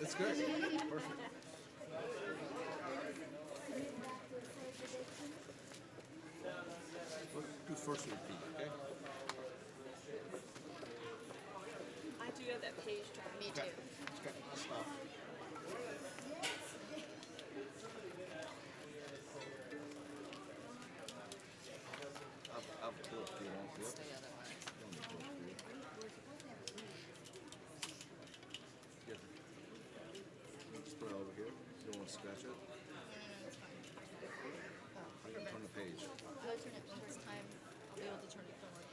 That's good. Perfect. We'll do first repeat, okay? I do have that page turn. Me too. Okay. Stop. I'll flip if you want to flip. Just put it over here. You don't want to scratch it? That's fine. I can turn the page. I'll turn it one this time. I'll be able to turn it forward.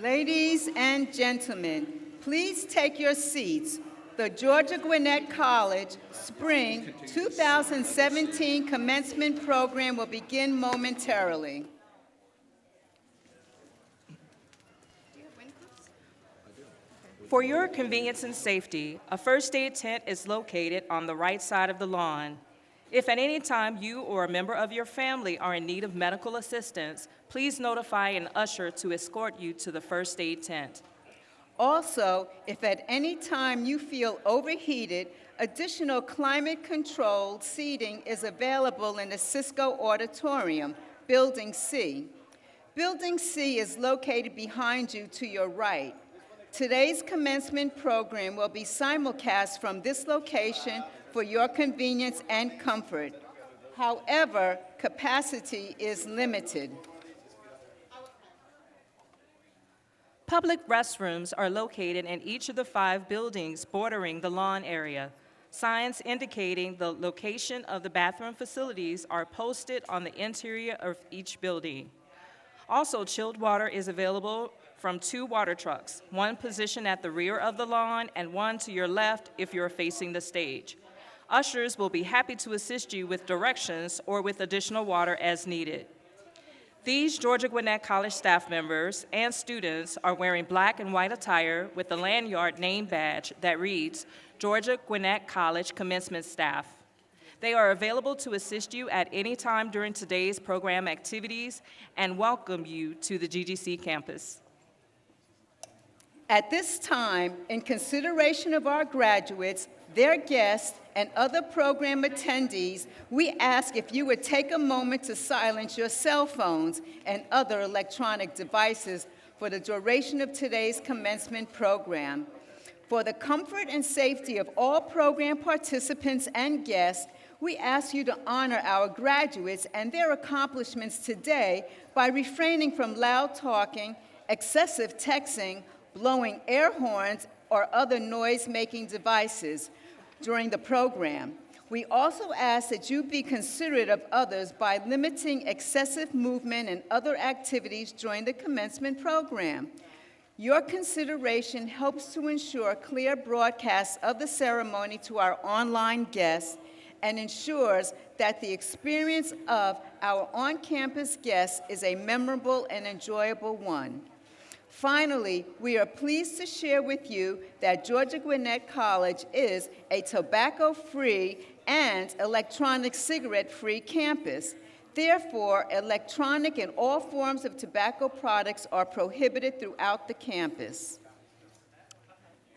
Ladies and gentlemen, please take your seats. The Georgia Gwinnett College Spring 2017 Commencement Program will begin momentarily. For your convenience and safety, a first aid tent is located on the right side of the lawn. If at any time you or a member of your family are in need of medical assistance, please notify an usher to escort you to the first aid tent. Also, if at any time you feel overheated, additional climate-controlled seating is available in the Cisco Auditorium, Building C. Building C is located behind you to your right. Today's commencement program will be simulcast from this location for your convenience and comfort. However, capacity is limited. Public restrooms are located in each of the 5 buildings bordering the lawn area. Signs indicating the location of the bathroom facilities are posted on the interior of each building. Also, chilled water is available from 2 water trucks, one positioned at the rear of the lawn and one to your left if you're facing the stage. Ushers will be happy to assist you with directions or with additional water as needed. These Georgia Gwinnett College staff members and students are wearing black and white attire with the lanyard name badge that reads, Georgia Gwinnett College Commencement Staff. They are available to assist you at any time during today's program activities and welcome you to the GGC campus. At this time, in consideration of our graduates, their guests, and other program attendees, we ask if you would take a moment to silence your cell phones and other electronic devices for the duration of today's commencement program. For the comfort and safety of all program participants and guests, we ask you to honor our graduates and their accomplishments today by refraining from loud talking, excessive texting, blowing air horns, or other noise-making devices during the program. We also ask that you be considerate of others by limiting excessive movement and other activities during the commencement program. Your consideration helps to ensure clear broadcasts of the ceremony to our online guests and ensures that the experience of our on-campus guests is a memorable and enjoyable one. Finally, we are pleased to share with you that Georgia Gwinnett College is a tobacco-free and electronic cigarette-free campus. Therefore, electronic and all forms of tobacco products are prohibited throughout the campus.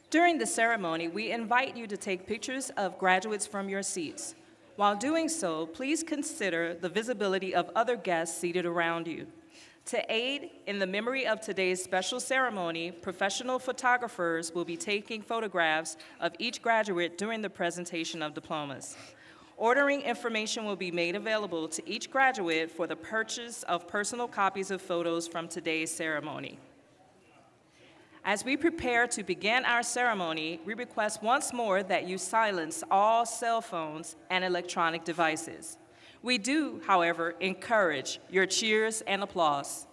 During the ceremony, we invite you to take pictures of graduates from your seats. While doing so, please consider the visibility of other guests seated around you. To aid in the memory of today's special ceremony, professional photographers will be taking photographs of each graduate during the presentation of diplomas. Ordering information will be made available to each graduate for the purchase of personal copies of photos from today's ceremony. As we prepare to begin our ceremony, we request once more that you silence all cell phones and electronic devices. We do, however, encourage your cheers and applause.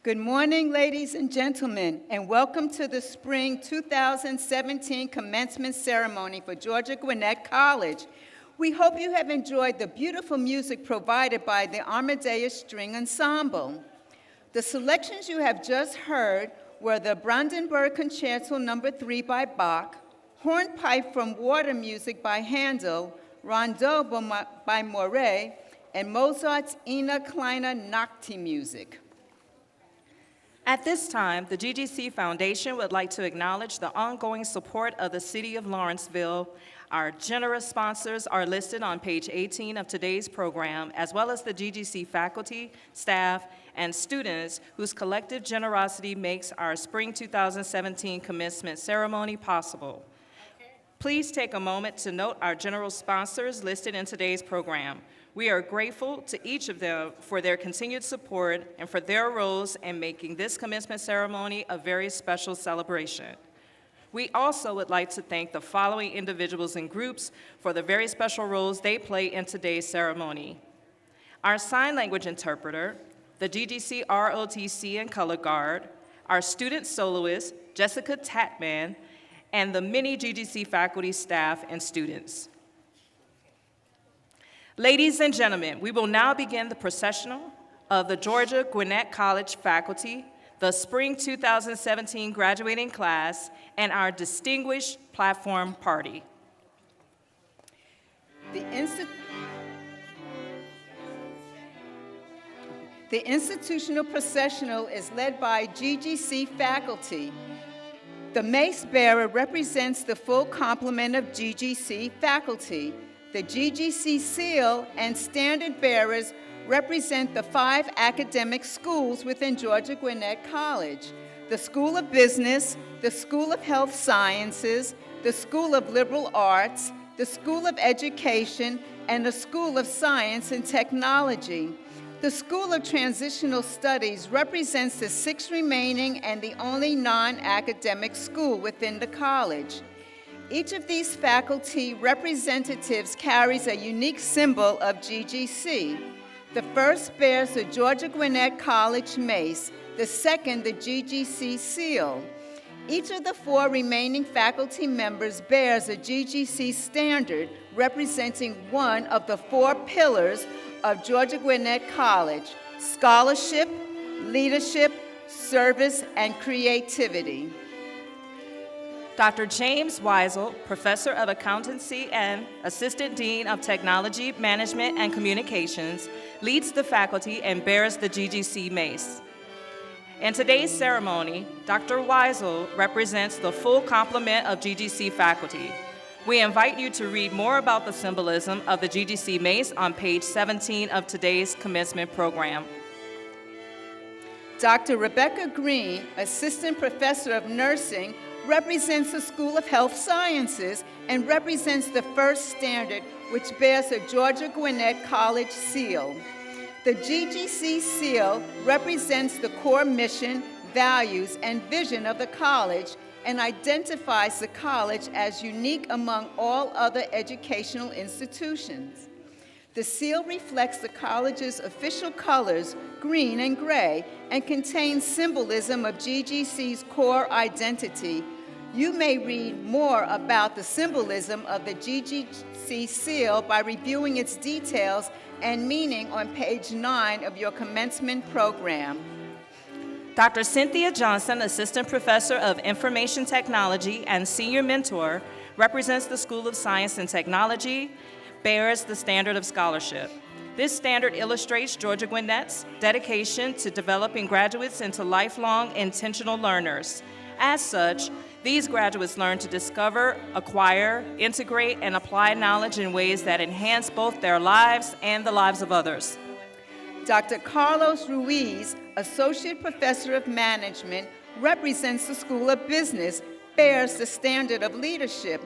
Good morning, ladies and gentlemen, and welcome to the Spring 2017 Commencement Ceremony for Georgia Gwinnett College. We hope you have enjoyed the beautiful music provided by the Amadeus String Ensemble. The selections you have just heard were the Brandenburg Concerto No. 3 by Bach, Hornpipe from Water Music by Handel, Rondeau by Moret, and Mozart's Ina Kleiner Nocti music. At this time, the GGC Foundation would like to acknowledge the ongoing support of the City of Lawrenceville. Our generous sponsors are listed on page 18 of today's program, as well as the GGC faculty, staff, and students whose collective generosity makes our Spring 2017 Commencement Ceremony possible. Please take a moment to note our general sponsors listed in today's program. We are grateful to each of them for their continued support and for their roles in making this commencement ceremony a very special celebration. We also would like to thank the following individuals and groups for the very special roles they play in today's ceremony. Our sign language interpreter, the GGC ROTC and color guard, our student soloist, Jessica Tatman, and the many GGC faculty, staff, and students. Ladies and gentlemen, we will now begin the processional of the Georgia Gwinnett College faculty, the Spring 2017 graduating class, and our distinguished platform party. The institutional processional is led by GGC faculty. The mace bearer represents the full complement of GGC faculty. The GGC seal and standard bearers represent the 5 academic schools within Georgia Gwinnett College: the School of Business, the School of Health Sciences, the School of Liberal Arts, the School of Education, and the School of Science and Technology. The School of Transitional Studies represents the 6 remaining and the only non-academic school within the college. Each of these faculty representatives carries a unique symbol of GGC. The first bears the Georgia Gwinnett College mace, the second the GGC seal. Each of the 4 remaining faculty members bears a GGC standard representing one of the 4 pillars of Georgia Gwinnett College: scholarship, leadership, service, and creativity. Dr. James Weisel, Professor of Accountancy and Assistant Dean of Technology, Management, and Communications, leads the faculty and bears the GGC mace. In today's ceremony, Dr. Weisel represents the full complement of GGC faculty. We invite you to read more about the symbolism of the GGC mace on page 17 of today's commencement program. Dr. Rebecca Green, Assistant Professor of Nursing, represents the School of Health Sciences and represents the first standard, which bears a Georgia Gwinnett College seal. The GGC seal represents the core mission, values, and vision of the college and identifies the college as unique among all other educational institutions. The seal reflects the college's official colors, green and gray, and contains symbolism of GGC's core identity. You may read more about the symbolism of the GGC seal by reviewing its details and meaning on page 9 of your commencement program. Dr. Cynthia Johnson, Assistant Professor of Information Technology and Senior Mentor, represents the School of Science and Technology, bears the standard of scholarship. This standard illustrates Georgia Gwinnett's dedication to developing graduates into lifelong intentional learners. As such, these graduates learn to discover, acquire, integrate, and apply knowledge in ways that enhance both their lives and the lives of others. Dr. Carlos Ruiz, Associate Professor of Management, represents the School of Business, bears the standard of leadership.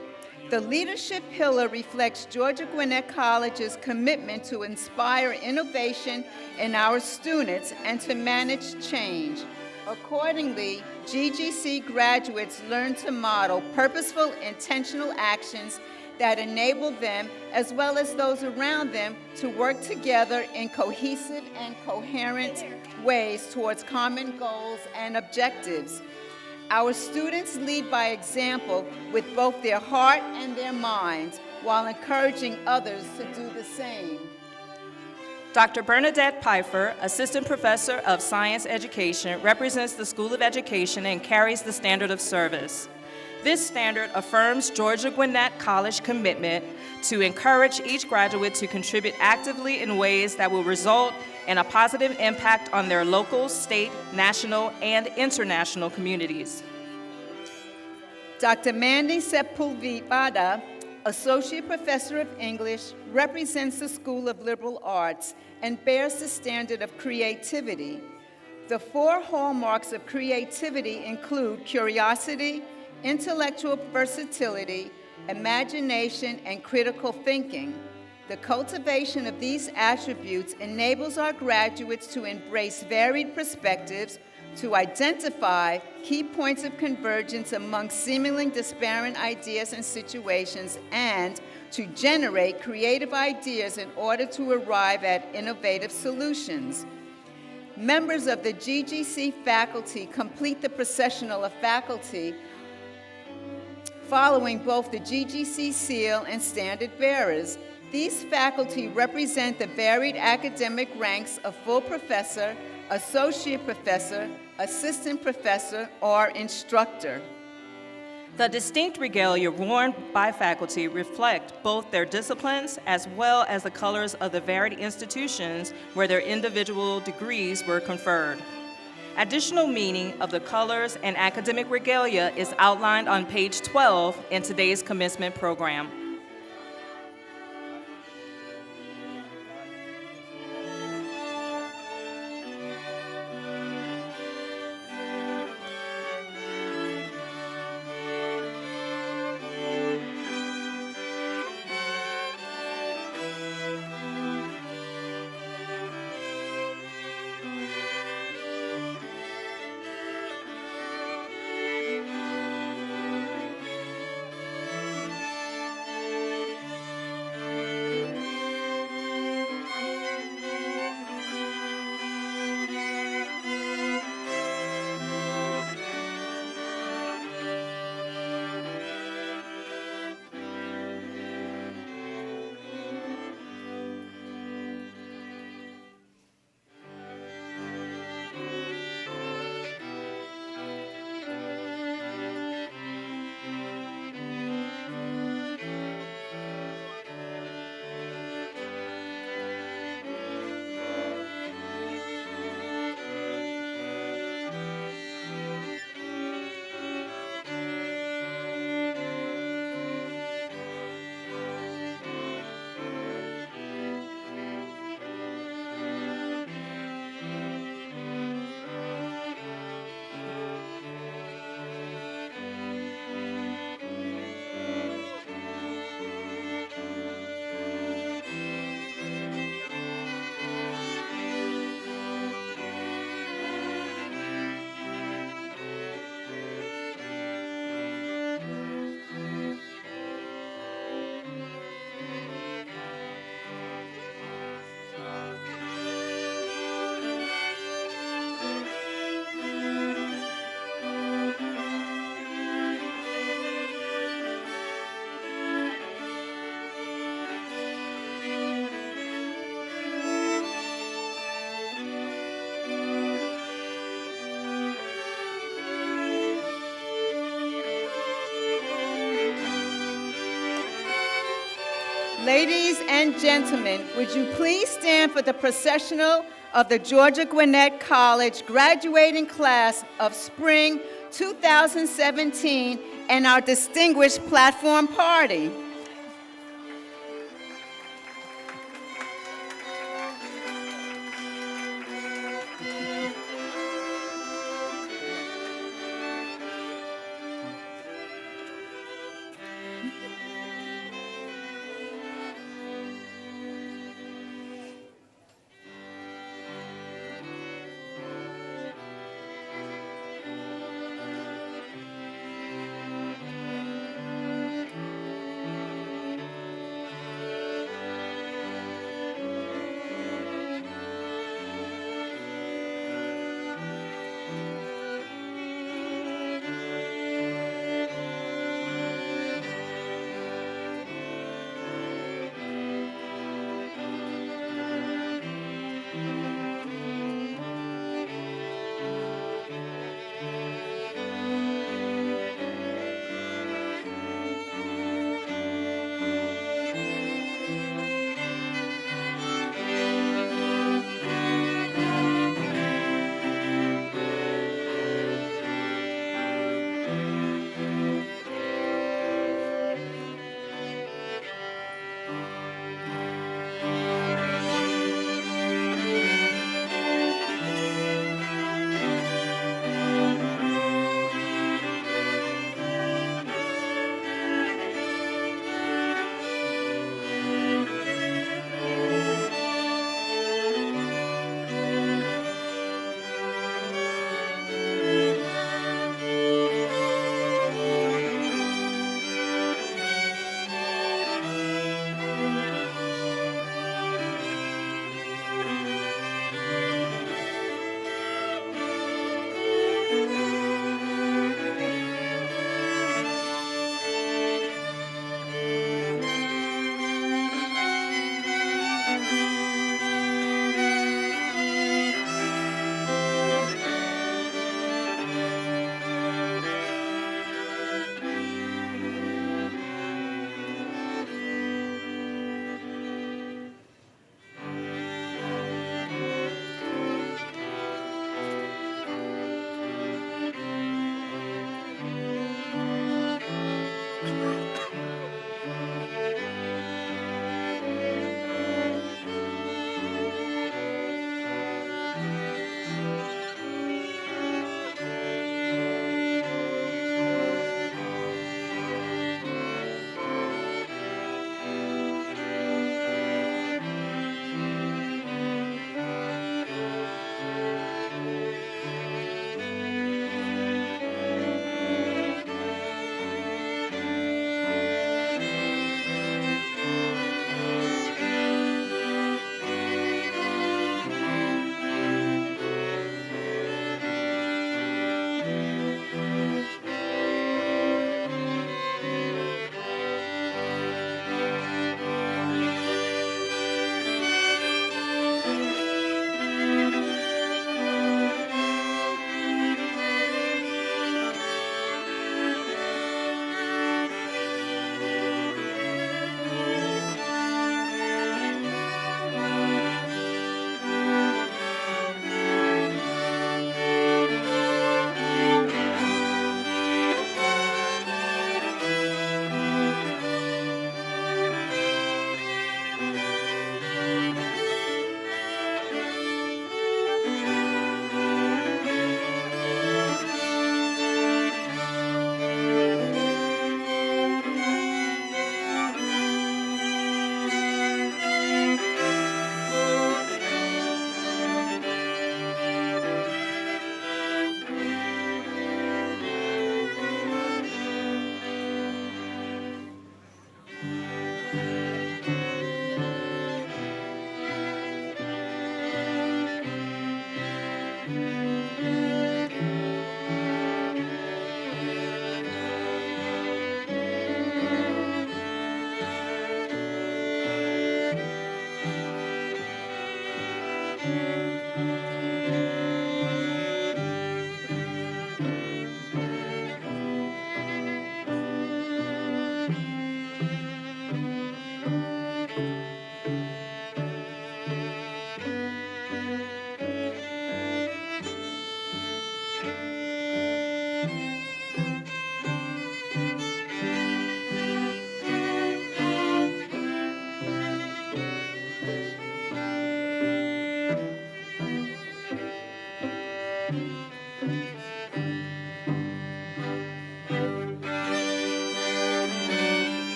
The leadership pillar reflects Georgia Gwinnett College's commitment to inspire innovation in our students and to manage change. Accordingly, GGC graduates learn to model purposeful, intentional actions that enable them, as well as those around them, to work together in cohesive and coherent ways towards common goals and objectives. Our students lead by example with both their heart and their minds, while encouraging others to do the same. Dr. Bernadette Pfeiffer, Assistant Professor of Science Education, represents the School of Education and carries the standard of service. This standard affirms Georgia Gwinnett College commitment to encourage each graduate to contribute actively in ways that will result in a positive impact on their local, state, national, and international communities. Dr. Mandy Sepulveda, Associate Professor of English, represents the School of Liberal Arts and bears the standard of creativity. The 4 hallmarks of creativity include curiosity, intellectual versatility, imagination, and critical thinking. The cultivation of these attributes enables our graduates to embrace varied perspectives, to identify key points of convergence among seemingly disparate ideas and situations, and to generate creative ideas in order to arrive at innovative solutions. Members of the GGC faculty complete the Processional of Faculty, following both the GGC seal and standard bearers. These faculty represent the varied academic ranks of full professor, associate professor, assistant professor, or instructor. The distinct regalia worn by faculty reflect both their disciplines as well as the colors of the varied institutions where their individual degrees were conferred. Additional meaning of the colors and academic regalia is outlined on page 12 in today's commencement program. Ladies and gentlemen, would you please stand for the processional of the Georgia Gwinnett College graduating class of spring 2017 and our distinguished platform party.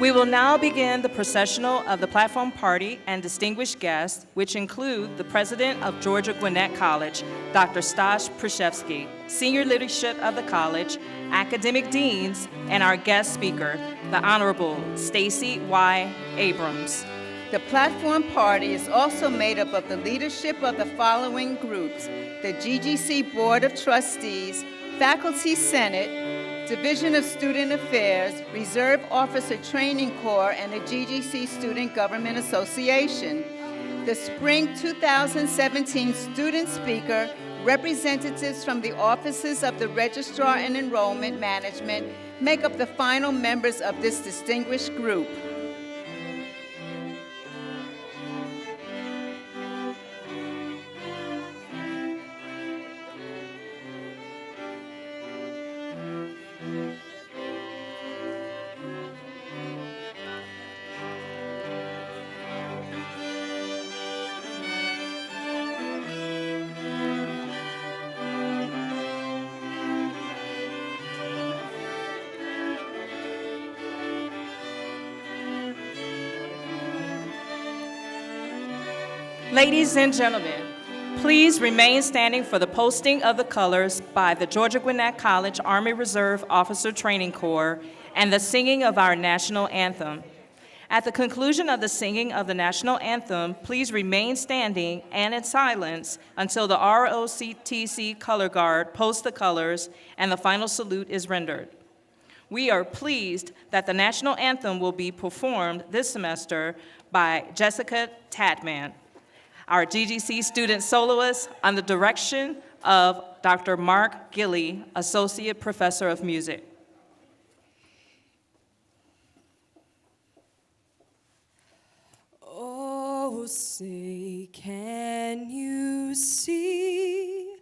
We will now begin the processional of the platform party and distinguished guests, which include the president of Georgia Gwinnett College, Dr. Stash Przyszewski, senior leadership of the college, academic deans, and our guest speaker, the Honorable Stacey Y Abrams. The platform party is also made up of the leadership of the following groups: the GGC Board of Trustees, Faculty Senate, Division of Student Affairs, Reserve Officer Training Corps, and the GGC Student Government Association. The Spring 2017 Student Speaker, representatives from the offices of the Registrar and Enrollment Management make up the final members of this distinguished group. Ladies and gentlemen, please remain standing for the posting of the colors by the Georgia Gwinnett College Army Reserve Officer Training Corps and the singing of our national anthem. At the conclusion of the singing of the national anthem, please remain standing and in silence until the ROTC color guard posts the colors and the final salute is rendered. We are pleased that the national anthem will be performed this semester by Jessica Tatman, our GGC student soloist, under the direction of Dr. Mark Gilley, Associate Professor of Music. Oh, say, can you see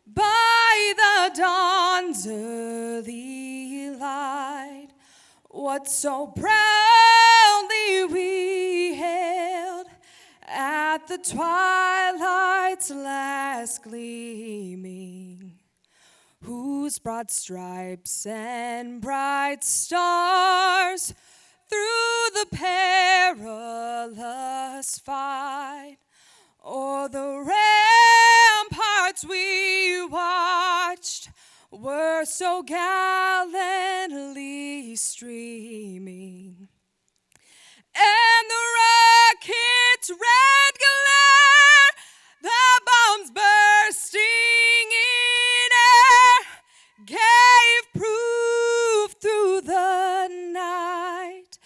by by the dawn's early light, what so proudly we hailed at the twilight's last gleaming, whose broad stripes and bright stars through the perilous fight o'er the ramparts we watched were so gallantly streaming, and the rocket's red glare, the bombs bursting in air, gave proof through the night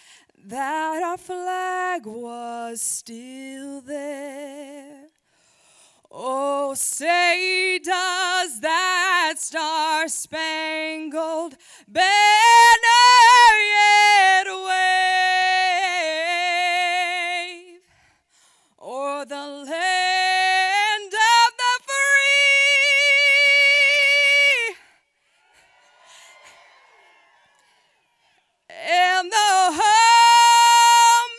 that our flag was still there. Oh, say does that star-spangled banner yet wave o'er the land of the free and the home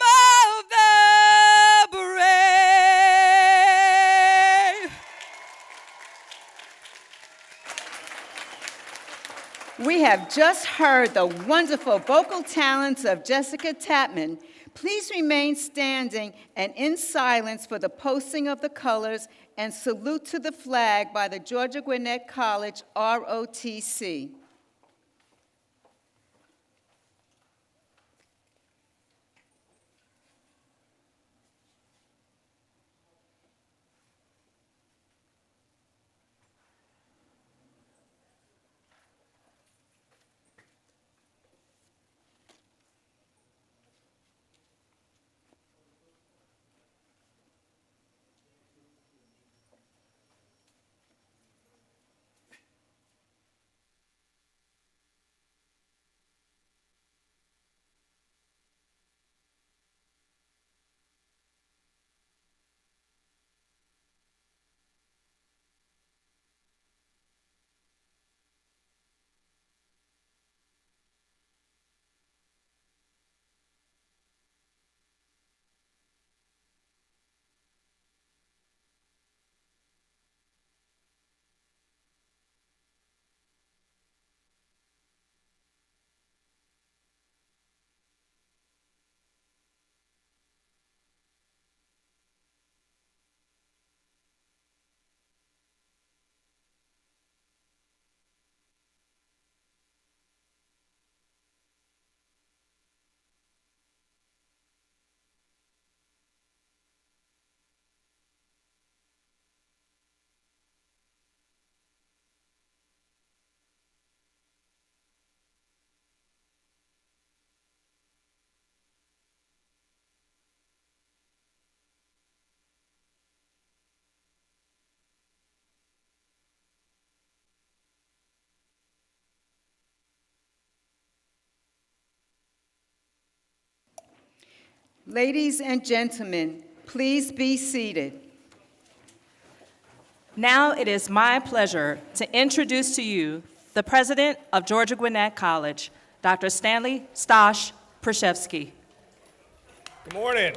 of the brave? We have just heard the wonderful vocal talents of Jessica Tapman. Please remain standing and in silence for the posting of the colors and salute to the flag by the Georgia Gwinnett College ROTC. Ladies and gentlemen, please be seated. Now it is my pleasure to introduce to you the president of Georgia Gwinnett College, Dr. Stanley Stosh Przewski. Good morning,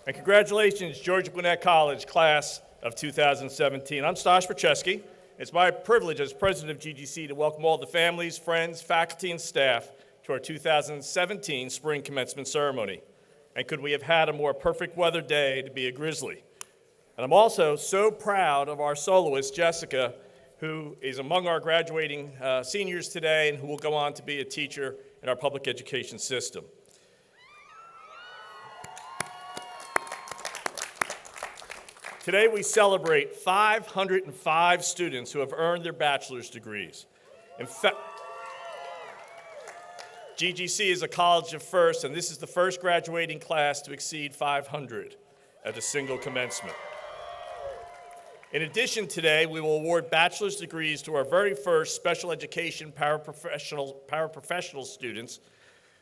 and congratulations, Georgia Gwinnett College class of 2017. I'm Stosh Przewski. It's my privilege as president of GGC to welcome all the families, friends, faculty, and staff to our 2017 spring commencement ceremony. And could we have had a more perfect weather day to be a grizzly? And I'm also so proud of our soloist, Jessica, who is among our graduating seniors today and who will go on to be a teacher in our public education system. Today we celebrate 505 students who have earned their bachelor's degrees. In fact, GGC is a college of firsts, and this is the first graduating class to exceed 500 at a single commencement. In addition, today we will award bachelor's degrees to our very first special education paraprofessional students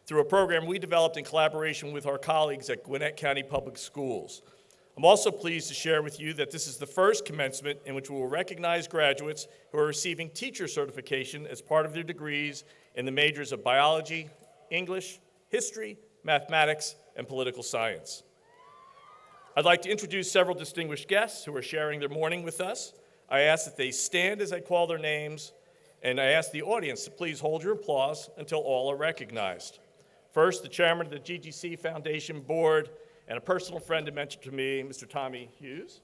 through a program we developed in collaboration with our colleagues at Gwinnett County Public Schools. I'm also pleased to share with you that this is the first commencement in which we will recognize graduates who are receiving teacher certification as part of their degrees in the majors of biology, English, history, mathematics, and political science. I'd like to introduce several distinguished guests who are sharing their morning with us. I ask that they stand as I call their names, and I ask the audience to please hold your applause until all are recognized. First, the chairman of the GGC Foundation Board and a personal friend and mentor to me, Mr. Tommy Hughes.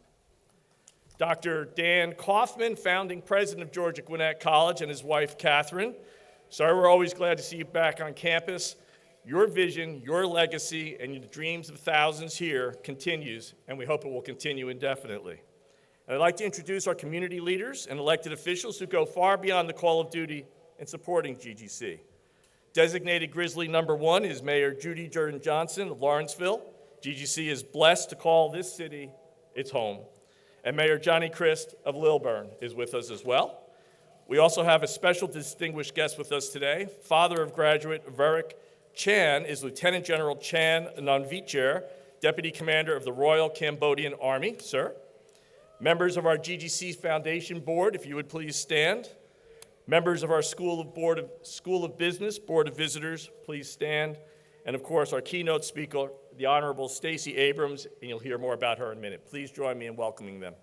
Dr. Dan Kaufman, founding president of Georgia Gwinnett College, and his wife, Catherine. Sorry, we're always glad to see you back on campus. Your vision, your legacy, and the dreams of thousands here continues, and we hope it will continue indefinitely. And I'd like to introduce our community leaders and elected officials who go far beyond the call of duty in supporting GGC. Designated Grizzly number 1 is Mayor Judy Jordan Johnson of Lawrenceville. GGC is blessed to call this city its home. And Mayor Johnny Christ of Lilburn is with us as well. We also have a special distinguished guest with us today. Father of graduate Verick Chan is Lieutenant General Chan Nonvichar, Deputy Commander of the Royal Cambodian Army. Sir. Members of our GGC Foundation Board, if you would please stand. Members of our School of Business, Board of Visitors, please stand. And of course, our keynote speaker, the Honorable Stacey Abrams, and you'll hear more about her in a minute. Please join me in welcoming them.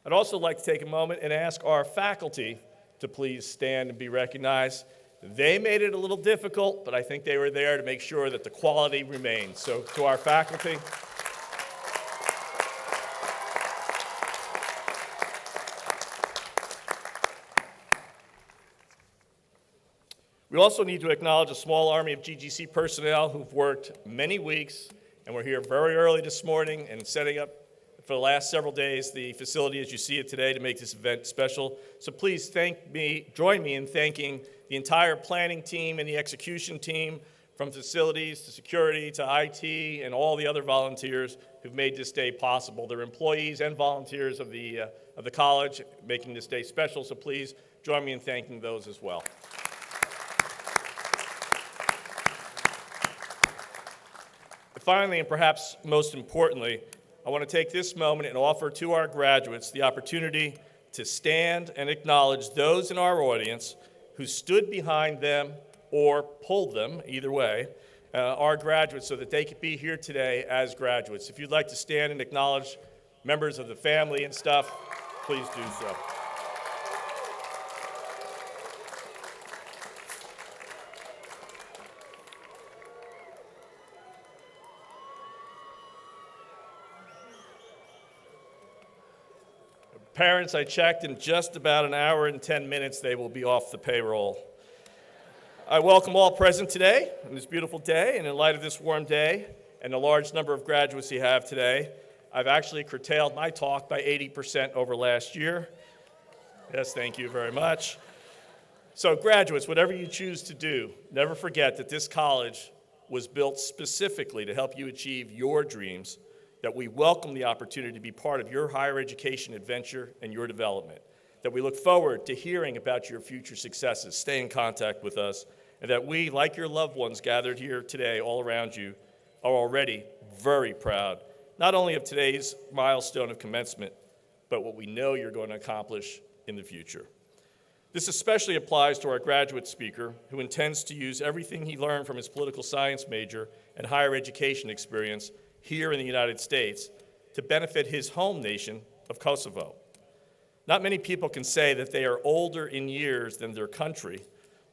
I'd also like to take a moment and ask our faculty to please stand and be recognized. They made it a little difficult, but I think they were there to make sure that the quality remained. So to our faculty. We also need to acknowledge a small army of GGC personnel who've worked many weeks and were here very early this morning and setting up for the last several days the facility as you see it today to make this event special. So please join me in thanking the entire planning team and the execution team, from facilities to security to IT and all the other volunteers who've made this day possible. They're employees and volunteers of the college making this day special, so please join me in thanking those as well. Finally, and perhaps most importantly, I want to take this moment and offer to our graduates the opportunity to stand and acknowledge those in our audience who stood behind them or pulled them, either way, our graduates, so that they could be here today as graduates. If you'd like to stand and acknowledge members of the family and stuff, please do so. Parents, I checked, in just about an hour and 10 minutes, they will be off the payroll. I welcome all present today on this beautiful day, and in light of this warm day and the large number of graduates you have today, I've actually curtailed my talk by 80% over last year. Yes, thank you very much. So graduates, whatever you choose to do, never forget that this college was built specifically to help you achieve your dreams, that we welcome the opportunity to be part of your higher education adventure and your development, that we look forward to hearing about your future successes. Stay in contact with us, and that we, like your loved ones gathered here today all around you, are already very proud, not only of today's milestone of commencement, but what we know you're going to accomplish in the future. This especially applies to our graduate speaker, who intends to use everything he learned from his political science major and higher education experience here in the United States to benefit his home nation of Kosovo. Not many people can say that they are older in years than their country,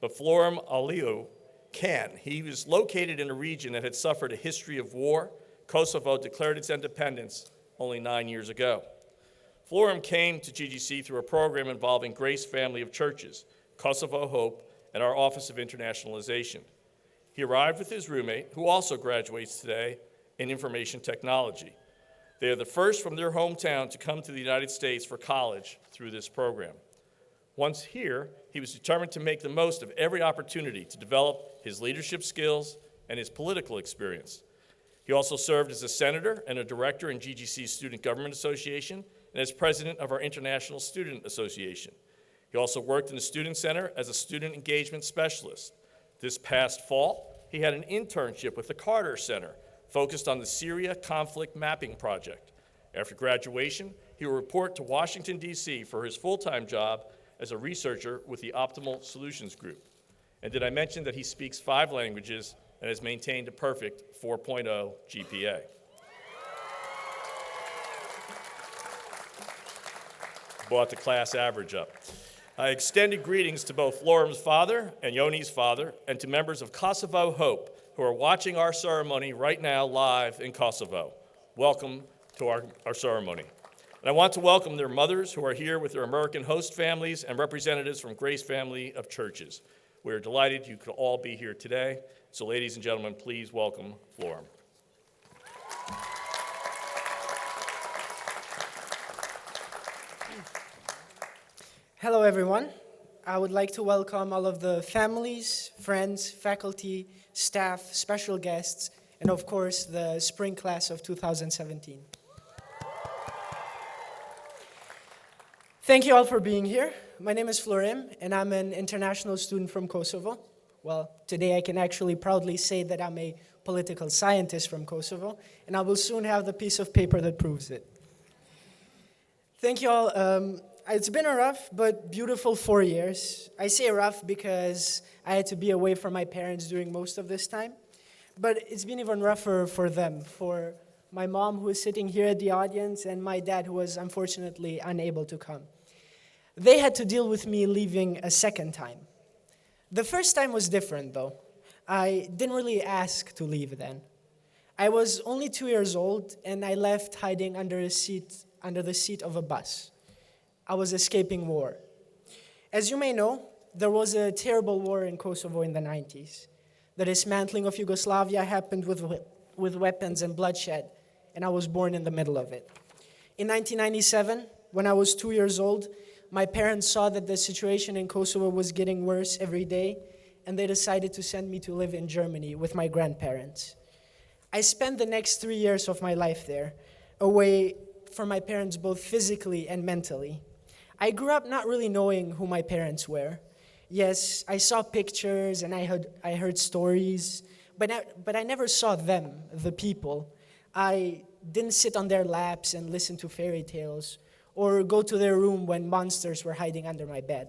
but Flora Aliu can. He was located in a region that had suffered a history of war. Kosovo declared its independence only 9 years ago. Flora came to GGC through a program involving Grace Family of Churches, Kosovo Hope, and our Office of Internationalization. He arrived with his roommate, who also graduates today, in information technology. They are the first from their hometown to come to the United States for college through this program. Once here, he was determined to make the most of every opportunity to develop his leadership skills and his political experience. He also served as a senator and a director in GGC's Student Government Association and as president of our International Student Association. He also worked in the Student Center as a student engagement specialist. This past fall, he had an internship with the Carter Center, focused on the Syria Conflict Mapping Project. After graduation, he will report to Washington, D.C. for his full-time job as a researcher with the Optimal Solutions Group. And did I mention that he speaks 5 languages and has maintained a perfect 4.0 GPA? Brought the class average up. I extended greetings to both Floram's father and Yoni's father, and to members of Kosovo Hope who are watching our ceremony right now live in Kosovo. Welcome to our ceremony. And I want to welcome their mothers who are here with their American host families and representatives from Grace Family of Churches. We are delighted you could all be here today. So ladies and gentlemen, please welcome Floram. Hello, everyone. I would like to welcome all of the families, friends, faculty, staff, special guests, and of course, the spring class of 2017. Thank you all for being here. My name is Florim, and I'm an international student from Kosovo. Well, today I can actually proudly say that I'm a political scientist from Kosovo, and I will soon have the piece of paper that proves it. Thank you all. It's been a rough but beautiful 4 years. I say rough because I had to be away from my parents during most of this time. But it's been even rougher for them, for my mom who is sitting here at the audience and my dad who was unfortunately unable to come. They had to deal with me leaving a second time. The first time was different though. I didn't really ask to leave then. I was only 2 years old and I left hiding under the seat of a bus. I was escaping war. As you may know, there was a terrible war in Kosovo in the 90s. The dismantling of Yugoslavia happened with weapons and bloodshed, and I was born in the middle of it. In 1997, when I was 2 years old, my parents saw that the situation in Kosovo was getting worse every day, and they decided to send me to live in Germany with my grandparents. I spent the next 3 years of my life there, away from my parents both physically and mentally. I grew up not really knowing who my parents were. Yes, I saw pictures and I heard stories, but I never saw them, the people. I didn't sit on their laps and listen to fairy tales or go to their room when monsters were hiding under my bed.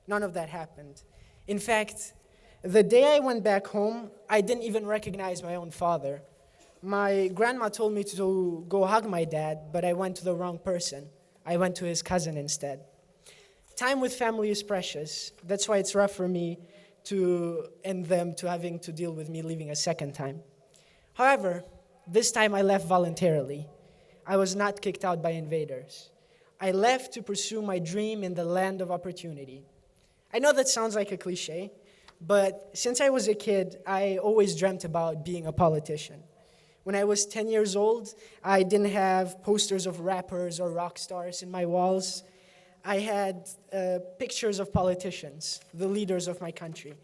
None of that happened. In fact, the day I went back home, I didn't even recognize my own father. My grandma told me to go hug my dad, but I went to the wrong person. I went to his cousin instead. Time with family is precious. That's why it's rough for me and them to having to deal with me leaving a second time. However, this time I left voluntarily. I was not kicked out by invaders. I left to pursue my dream in the land of opportunity. I know that sounds like a cliche, but since I was a kid, I always dreamt about being a politician. When I was 10 years old, I didn't have posters of rappers or rock stars in my walls. I had pictures of politicians, the leaders of my country.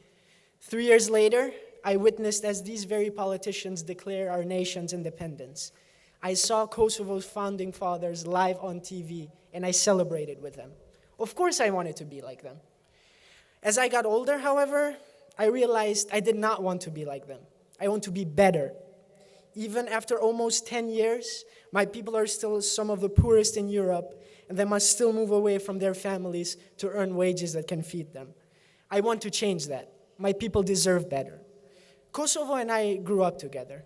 3 years later, I witnessed as these very politicians declare our nation's independence. I saw Kosovo's founding fathers live on TV, and I celebrated with them. Of course I wanted to be like them. As I got older, however, I realized I did not want to be like them. I want to be better. Even after almost 10 years, my people are still some of the poorest in Europe, and they must still move away from their families to earn wages that can feed them. I want to change that. My people deserve better. Kosovo and I grew up together,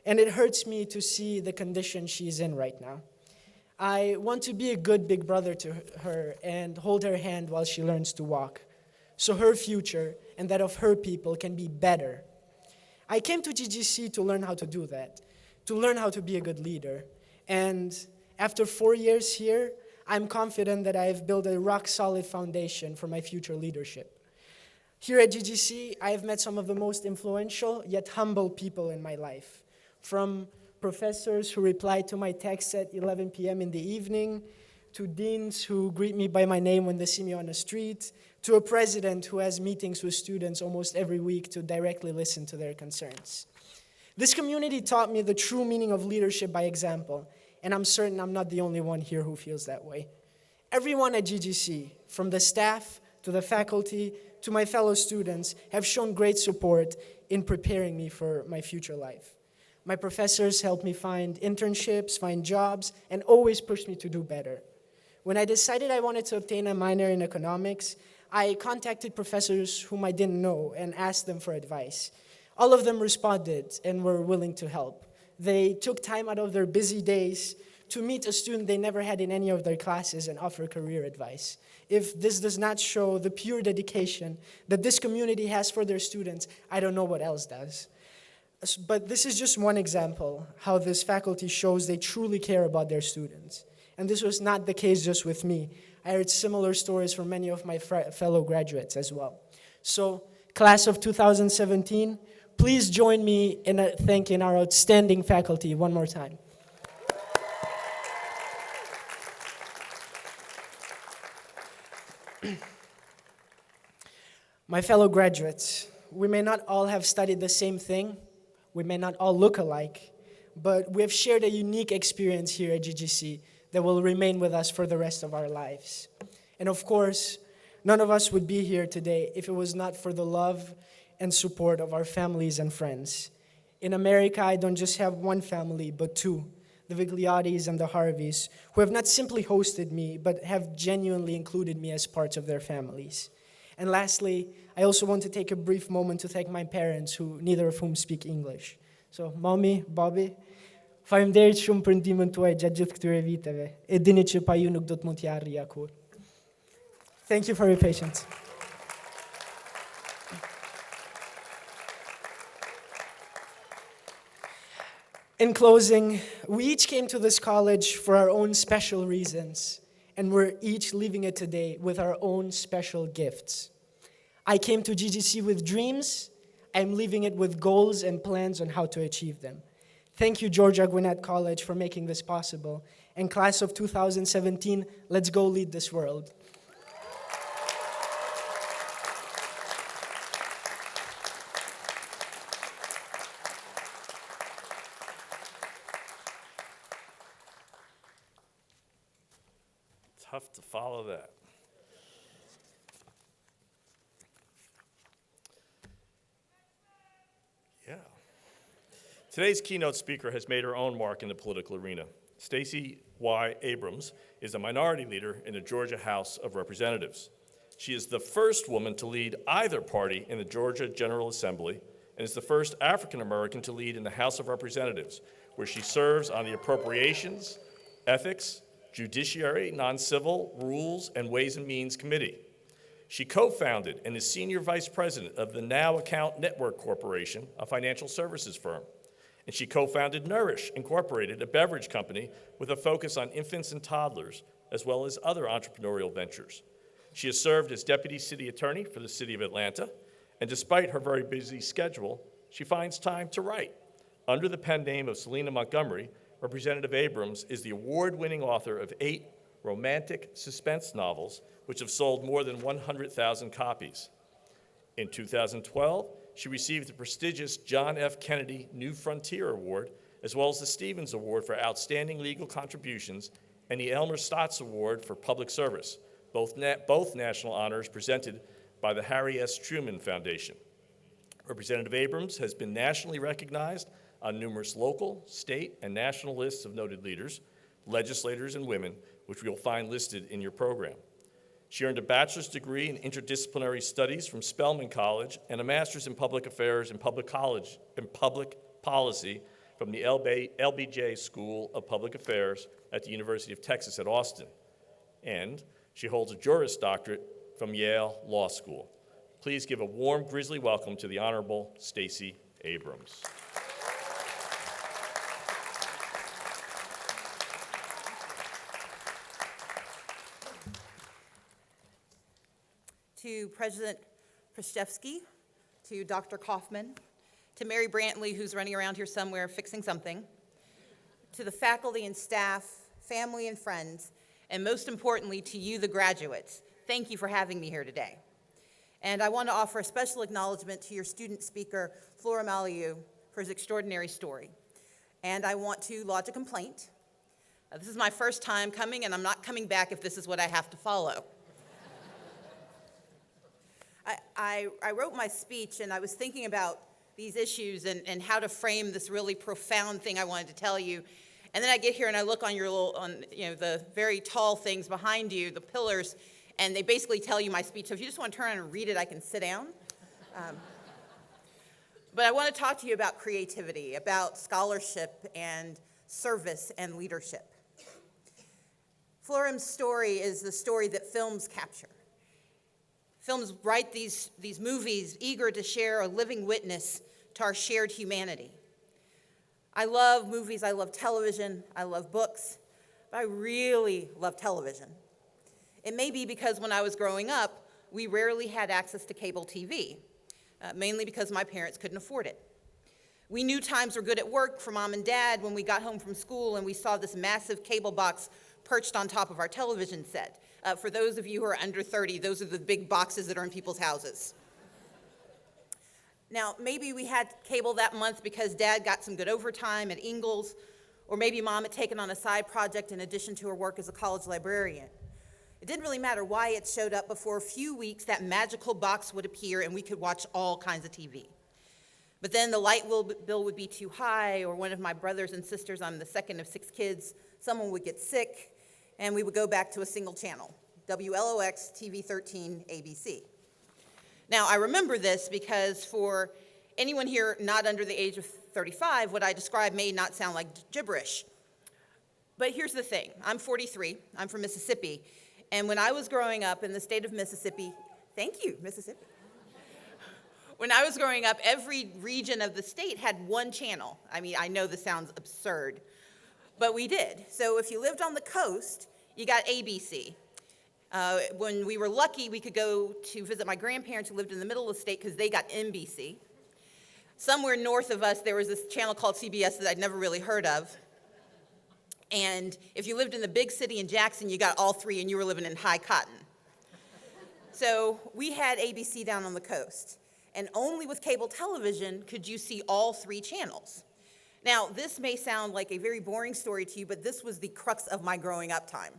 and it hurts me to see the condition she's in right now. I want to be a good big brother to her and hold her hand while she learns to walk, so her future and that of her people can be better. I came to GGC to learn how to do that, to learn how to be a good leader. And after 4 years here, I'm confident that I've built a rock-solid foundation for my future leadership. Here at GGC, I have met some of the most influential yet humble people in my life, from professors who reply to my texts at 11 p.m. in the evening, to deans who greet me by my name when they see me on the street, to a president who has meetings with students almost every week to directly listen to their concerns. This community taught me the true meaning of leadership by example, and I'm certain I'm not the only one here who feels that way. Everyone at GGC, from the staff to the faculty to my fellow students, have shown great support in preparing me for my future life. My professors helped me find internships, find jobs, and always pushed me to do better. When I decided I wanted to obtain a minor in economics, I contacted professors whom I didn't know and asked them for advice. All of them responded and were willing to help. They took time out of their busy days to meet a student they never had in any of their classes and offer career advice. If this does not show the pure dedication that this community has for their students, I don't know what else does. But this is just one example how this faculty shows they truly care about their students. And this was not the case just with me. I heard similar stories from many of my fellow graduates as well. So, class of 2017, please join me in thanking our outstanding faculty one more time. My fellow graduates, we may not all have studied the same thing, we may not all look alike, but we have shared a unique experience here at GGC that will remain with us for the rest of our lives. And of course, none of us would be here today if it was not for the love and support of our families and friends. In America, I don't just have one family, but two, the Vigliottis and the Harveys, who have not simply hosted me, but have genuinely included me as parts of their families. And lastly, I also want to take a brief moment to thank my parents, who neither of whom speak English. So, Mommy, Bobby, faleminderit shumë për ndihmën tuaj gjatë gjithë këtyre viteve. E dini që pa ju nuk do të mund t'ja arrija kur. Thank you for your patience. In closing, we each came to this college for our own special reasons, and we're each leaving it today with our own special gifts. I came to GGC with dreams. I'm leaving it with goals and plans on how to achieve them. Thank you, Georgia Gwinnett College, for making this possible. And class of 2017, let's go lead this world. Tough to follow that. Yeah. Today's keynote speaker has made her own mark in the political arena. Stacey Y Abrams is a minority leader in the Georgia House of Representatives. She is the first woman to lead either party in the Georgia General Assembly and is the first African American to lead in the House of Representatives, where she serves on the Appropriations, Ethics, Judiciary, Non-Civil, Rules, and Ways and Means Committee. She co-founded and is senior vice president of the Now Account Network Corporation, a financial services firm. And she co-founded Nourish Incorporated, a beverage company with a focus on infants and toddlers, as well as other entrepreneurial ventures. She has served as deputy city attorney for the city of Atlanta, and despite her very busy schedule, she finds time to write. Under the pen name of Selena Montgomery, Representative Abrams is the award-winning author of 8 romantic suspense novels, which have sold more than 100,000 copies. In 2012, she received the prestigious John F. Kennedy New Frontier Award, as well as the Stevens Award for Outstanding Legal Contributions and the Elmer Stotts Award for Public Service, both national honors presented by the Harry S. Truman Foundation. Representative Abrams has been nationally recognized on numerous local, state, and national lists of noted leaders, legislators, and women, which you'll find listed in your program. She earned a bachelor's degree in interdisciplinary studies from Spelman College and a master's in public affairs and public policy from the LBJ School of Public Affairs at the University of Texas at Austin. And she holds a Juris Doctorate from Yale Law School. Please give a warm Grizzly welcome to the Honorable Stacey Abrams. To President Proschewski, to Dr. Kaufman, to Mary Brantley, who's running around here somewhere fixing something, to the faculty and staff, family and friends, and most importantly, to you, the graduates. Thank you for having me here today. And I want to offer a special acknowledgement to your student speaker, Flora Malley, for his extraordinary story. And I want to lodge a complaint. This is my first time coming, and I'm not coming back if this is what I have to follow. I wrote my speech, and I was thinking about these issues and how to frame this really profound thing I wanted to tell you. And then I get here and I look on the very tall things behind you, the pillars, and they basically tell you my speech. So if you just want to turn around and read it, I can sit down. But I want to talk to you about creativity, about scholarship and service and leadership. Florim's story is the story that films capture. Films write these movies eager to share a living witness to our shared humanity. I love movies, I love television, I love books, but I really love television. It may be because when I was growing up, we rarely had access to cable TV, mainly because my parents couldn't afford it. We knew times were good at work for Mom and Dad when we got home from school and we saw this massive cable box perched on top of our television set. For those of you who are under 30, those are the big boxes that are in people's houses. Now, maybe we had cable that month because Dad got some good overtime at Ingalls, or maybe Mom had taken on a side project in addition to her work as a college librarian. It didn't really matter why it showed up. Before a few weeks, that magical box would appear and we could watch all kinds of TV. But then the light bill would be too high, or one of my brothers and sisters, I'm the second of 6 kids, someone would get sick, and we would go back to a single channel, WLOX, TV 13, ABC. Now, I remember this because for anyone here not under the age of 35, what I describe may not sound like gibberish. But here's the thing. I'm 43. I'm from Mississippi. And when I was growing up in the state of Mississippi, thank you, Mississippi. When I was growing up, every region of the state had one channel. I mean, I know this sounds absurd, but we did. So if you lived on the coast, you got ABC. When we were lucky, we could go to visit my grandparents who lived in the middle of the state because they got NBC. Somewhere north of us, there was this channel called CBS that I'd never really heard of. And if you lived in the big city in Jackson, you got all three and you were living in high cotton. So we had ABC down on the coast. And only with cable television could you see all 3 channels. Now, this may sound like a very boring story to you, but this was the crux of my growing up time.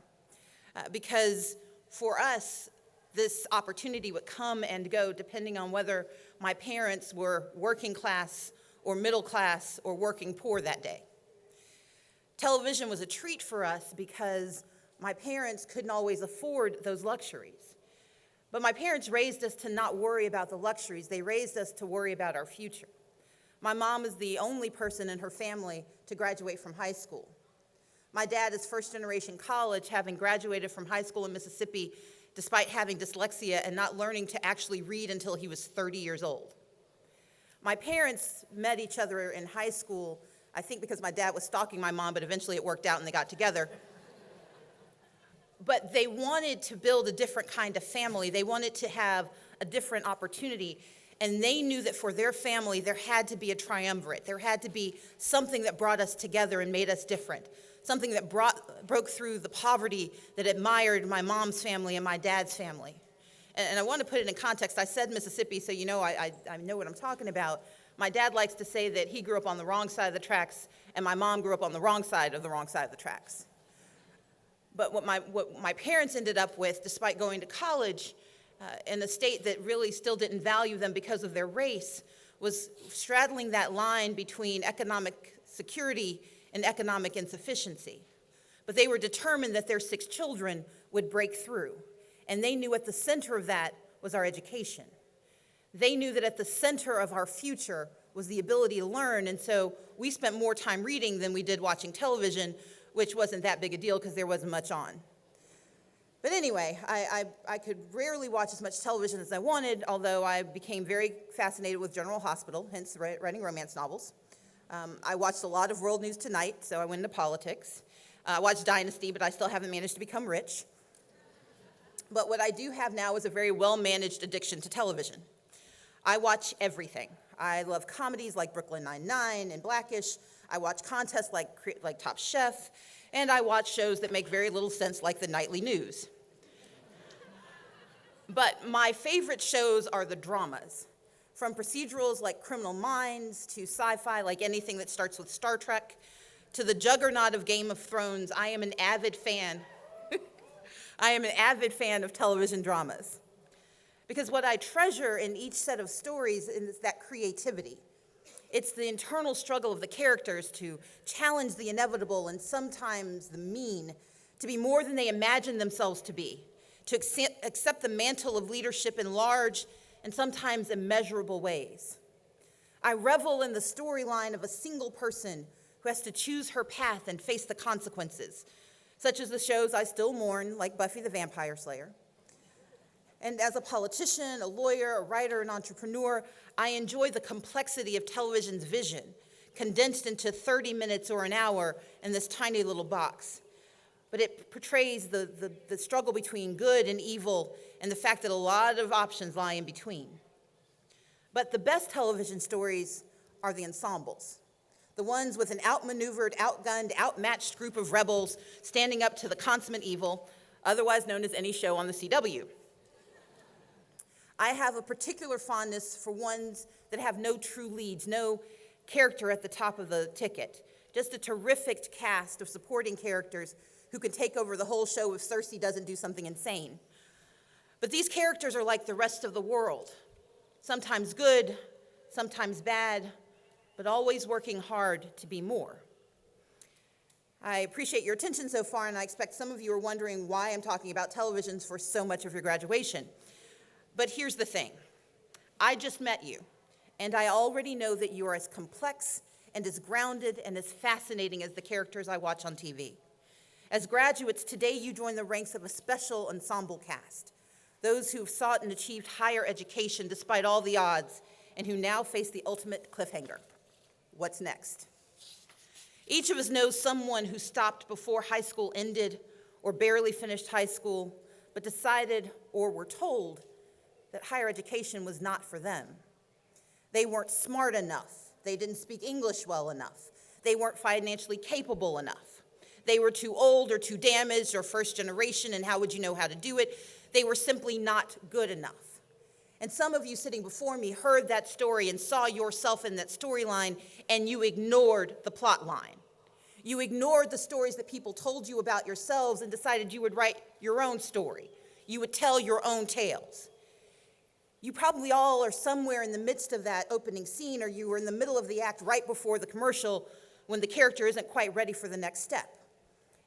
Because for us, this opportunity would come and go depending on whether my parents were working class or middle class or working poor that day. Television was a treat for us because my parents couldn't always afford those luxuries. But my parents raised us to not worry about the luxuries. They raised us to worry about our future. My mom is the only person in her family to graduate from high school. My dad is first-generation college, having graduated from high school in Mississippi despite having dyslexia and not learning to actually read until he was 30 years old. My parents met each other in high school, I think because my dad was stalking my mom, but eventually it worked out and they got together. But they wanted to build a different kind of family. They wanted to have a different opportunity. And they knew that for their family, there had to be a triumvirate. There had to be something that brought us together and made us different. Something that broke through the poverty that admired my mom's family and my dad's family. And I want to put it in context. I said Mississippi, so you know I know what I'm talking about. My dad likes to say that he grew up on the wrong side of the tracks, and my mom grew up on the wrong side of the tracks. But what my parents ended up with, despite going to college in a state that really still didn't value them because of their race, was straddling that line between economic security and economic insufficiency. But they were determined that their 6 children would break through. And they knew at the center of that was our education. They knew that at the center of our future was the ability to learn. And so we spent more time reading than we did watching television, which wasn't that big a deal because there wasn't much on. But anyway, I could rarely watch as much television as I wanted, although I became very fascinated with General Hospital, hence writing romance novels. I watched a lot of World News Tonight, so I went into politics. I watched Dynasty, but I still haven't managed to become rich. But what I do have now is a very well-managed addiction to television. I watch everything. I love comedies like Brooklyn Nine-Nine and Blackish. I watch contests like Top Chef, and I watch shows that make very little sense like the nightly news. But my favorite shows are the dramas, from procedurals like Criminal Minds to sci-fi like anything that starts with Star Trek, to the juggernaut of Game of Thrones, I am an avid fan. I am an avid fan of television dramas. Because what I treasure in each set of stories is that creativity. It's the internal struggle of the characters to challenge the inevitable and sometimes the mean, to be more than they imagine themselves to be, to accept the mantle of leadership in large and sometimes immeasurable ways. I revel in the storyline of a single person who has to choose her path and face the consequences, such as the shows I still mourn, like Buffy the Vampire Slayer. And as a politician, a lawyer, a writer, an entrepreneur, I enjoy the complexity of television's vision, condensed into 30 minutes or an hour in this tiny little box. But it portrays the struggle between good and evil and the fact that a lot of options lie in between. But the best television stories are the ensembles, the ones with an outmaneuvered, outgunned, outmatched group of rebels standing up to the consummate evil, otherwise known as any show on the CW. I have a particular fondness for ones that have no true leads, no character at the top of the ticket, just a terrific cast of supporting characters who can take over the whole show if Cersei doesn't do something insane. But these characters are like the rest of the world, sometimes good, sometimes bad, but always working hard to be more. I appreciate your attention so far, and I expect some of you are wondering why I'm talking about televisions for so much of your graduation. But here's the thing. I just met you, and I already know that you are as complex and as grounded and as fascinating as the characters I watch on TV. As graduates, today you join the ranks of a special ensemble cast, those who have sought and achieved higher education despite all the odds, and who now face the ultimate cliffhanger. What's next? Each of us knows someone who stopped before high school ended or barely finished high school, but decided or were told that higher education was not for them. They weren't smart enough. They didn't speak English well enough. They weren't financially capable enough. They were too old or too damaged or first generation, and how would you know how to do it? They were simply not good enough. And some of you sitting before me heard that story and saw yourself in that storyline, and you ignored the plot line. You ignored the stories that people told you about yourselves and decided you would write your own story. You would tell your own tales. You probably all are somewhere in the midst of that opening scene, or you were in the middle of the act right before the commercial when the character isn't quite ready for the next step.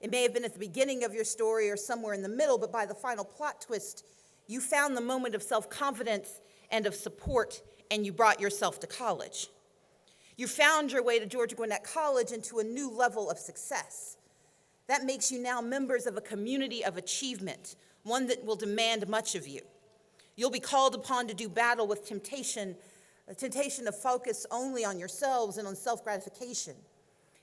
It may have been at the beginning of your story or somewhere in the middle, but by the final plot twist, you found the moment of self-confidence and of support, and you brought yourself to college. You found your way to Georgia Gwinnett College into a new level of success. That makes you now members of a community of achievement, one that will demand much of you. You'll be called upon to do battle with temptation, a temptation to focus only on yourselves and on self-gratification.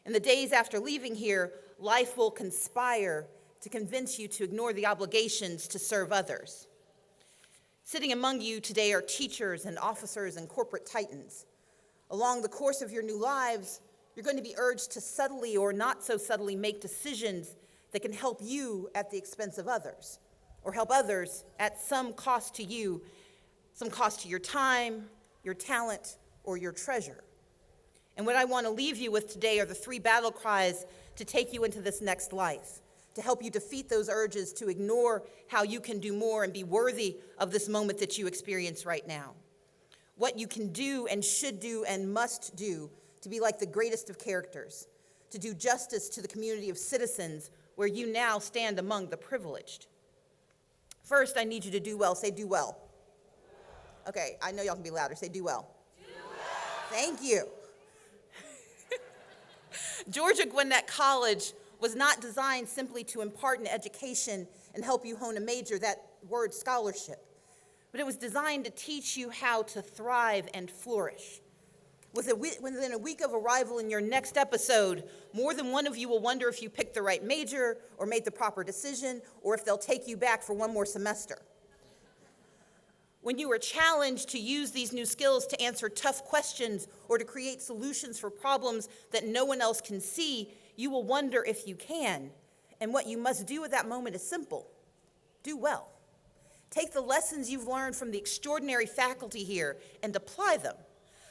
In the days after leaving here, life will conspire to convince you to ignore the obligations to serve others. Sitting among you today are teachers and officers and corporate titans. Along the course of your new lives, you're going to be urged to subtly or not so subtly make decisions that can help you at the expense of others, or help others at some cost to you, some cost to your time, your talent, or your treasure. And what I want to leave you with today are the 3 battle cries to take you into this next life, to help you defeat those urges to ignore how you can do more and be worthy of this moment that you experience right now. What you can do and should do and must do to be like the greatest of characters, to do justice to the community of citizens where you now stand among the privileged. First, I need you to do well. Say, do well. Okay, I know y'all can be louder. Say, do well. Do well. Thank you. Georgia Gwinnett College was not designed simply to impart an education and help you hone a major, that word scholarship, but it was designed to teach you how to thrive and flourish. Within a week of arrival in your next episode, more than one of you will wonder if you picked the right major or made the proper decision, or if they'll take you back for one more semester. When you are challenged to use these new skills to answer tough questions or to create solutions for problems that no one else can see, you will wonder if you can. And what you must do at that moment is simple. Do well. Take the lessons you've learned from the extraordinary faculty here and apply them.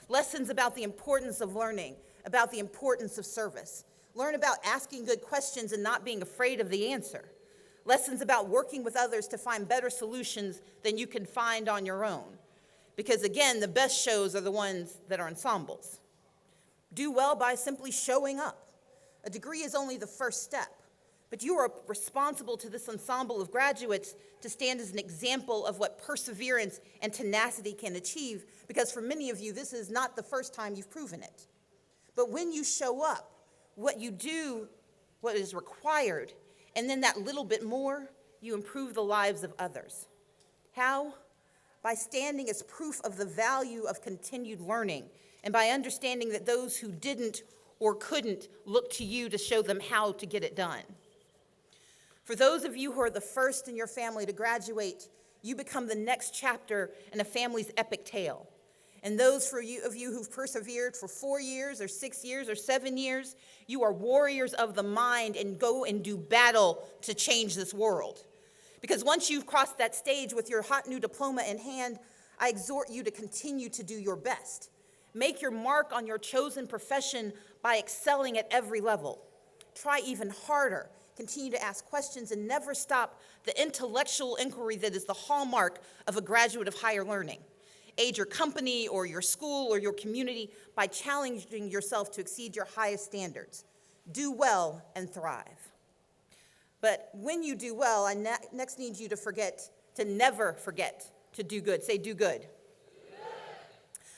Lessons about the importance of learning, about the importance of service. Learn about asking good questions and not being afraid of the answer. Lessons about working with others to find better solutions than you can find on your own. Because again, the best shows are the ones that are ensembles. Do well by simply showing up. A degree is only the first step, but you are responsible to this ensemble of graduates to stand as an example of what perseverance and tenacity can achieve, because for many of you, this is not the first time you've proven it. But when you show up, what you do, what is required, and then that little bit more, you improve the lives of others. How? By standing as proof of the value of continued learning, and by understanding that those who didn't or couldn't look to you to show them how to get it done. For those of you who are the first in your family to graduate, you become the next chapter in a family's epic tale. And those of you who've persevered for 4 years or 6 years or 7 years, you are warriors of the mind and go and do battle to change this world. Because once you've crossed that stage with your hot new diploma in hand, I exhort you to continue to do your best. Make your mark on your chosen profession by excelling at every level. Try even harder. Continue to ask questions and never stop the intellectual inquiry that is the hallmark of a graduate of higher learning. Aid your company or your school or your community by challenging yourself to exceed your highest standards. Do well and thrive. But when you do well, I next need you to never forget to do good. Say, do good.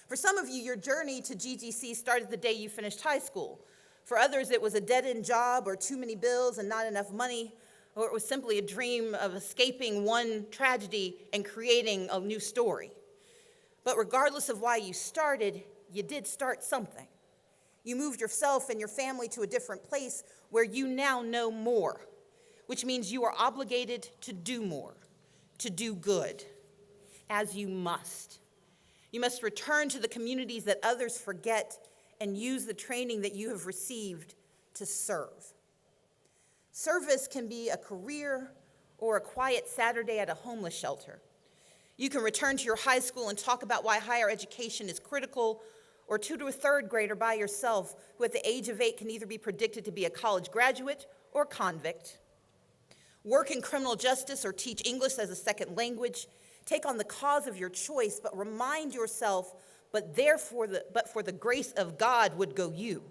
For some of you, your journey to GGC started the day you finished high school. For others, it was a dead-end job or too many bills and not enough money, or it was simply a dream of escaping one tragedy and creating a new story. But regardless of why you started, you did start something. You moved yourself and your family to a different place where you now know more, which means you are obligated to do more, to do good, as you must. You must return to the communities that others forget and use the training that you have received to serve. Service can be a career or a quiet Saturday at a homeless shelter. You can return to your high school and talk about why higher education is critical, or tutor a third grader by yourself who at the age of 8 can either be predicted to be a college graduate or convict. Work in criminal justice or teach English as a second language. Take on the cause of your choice, but remind yourself, but for the grace of God would go you.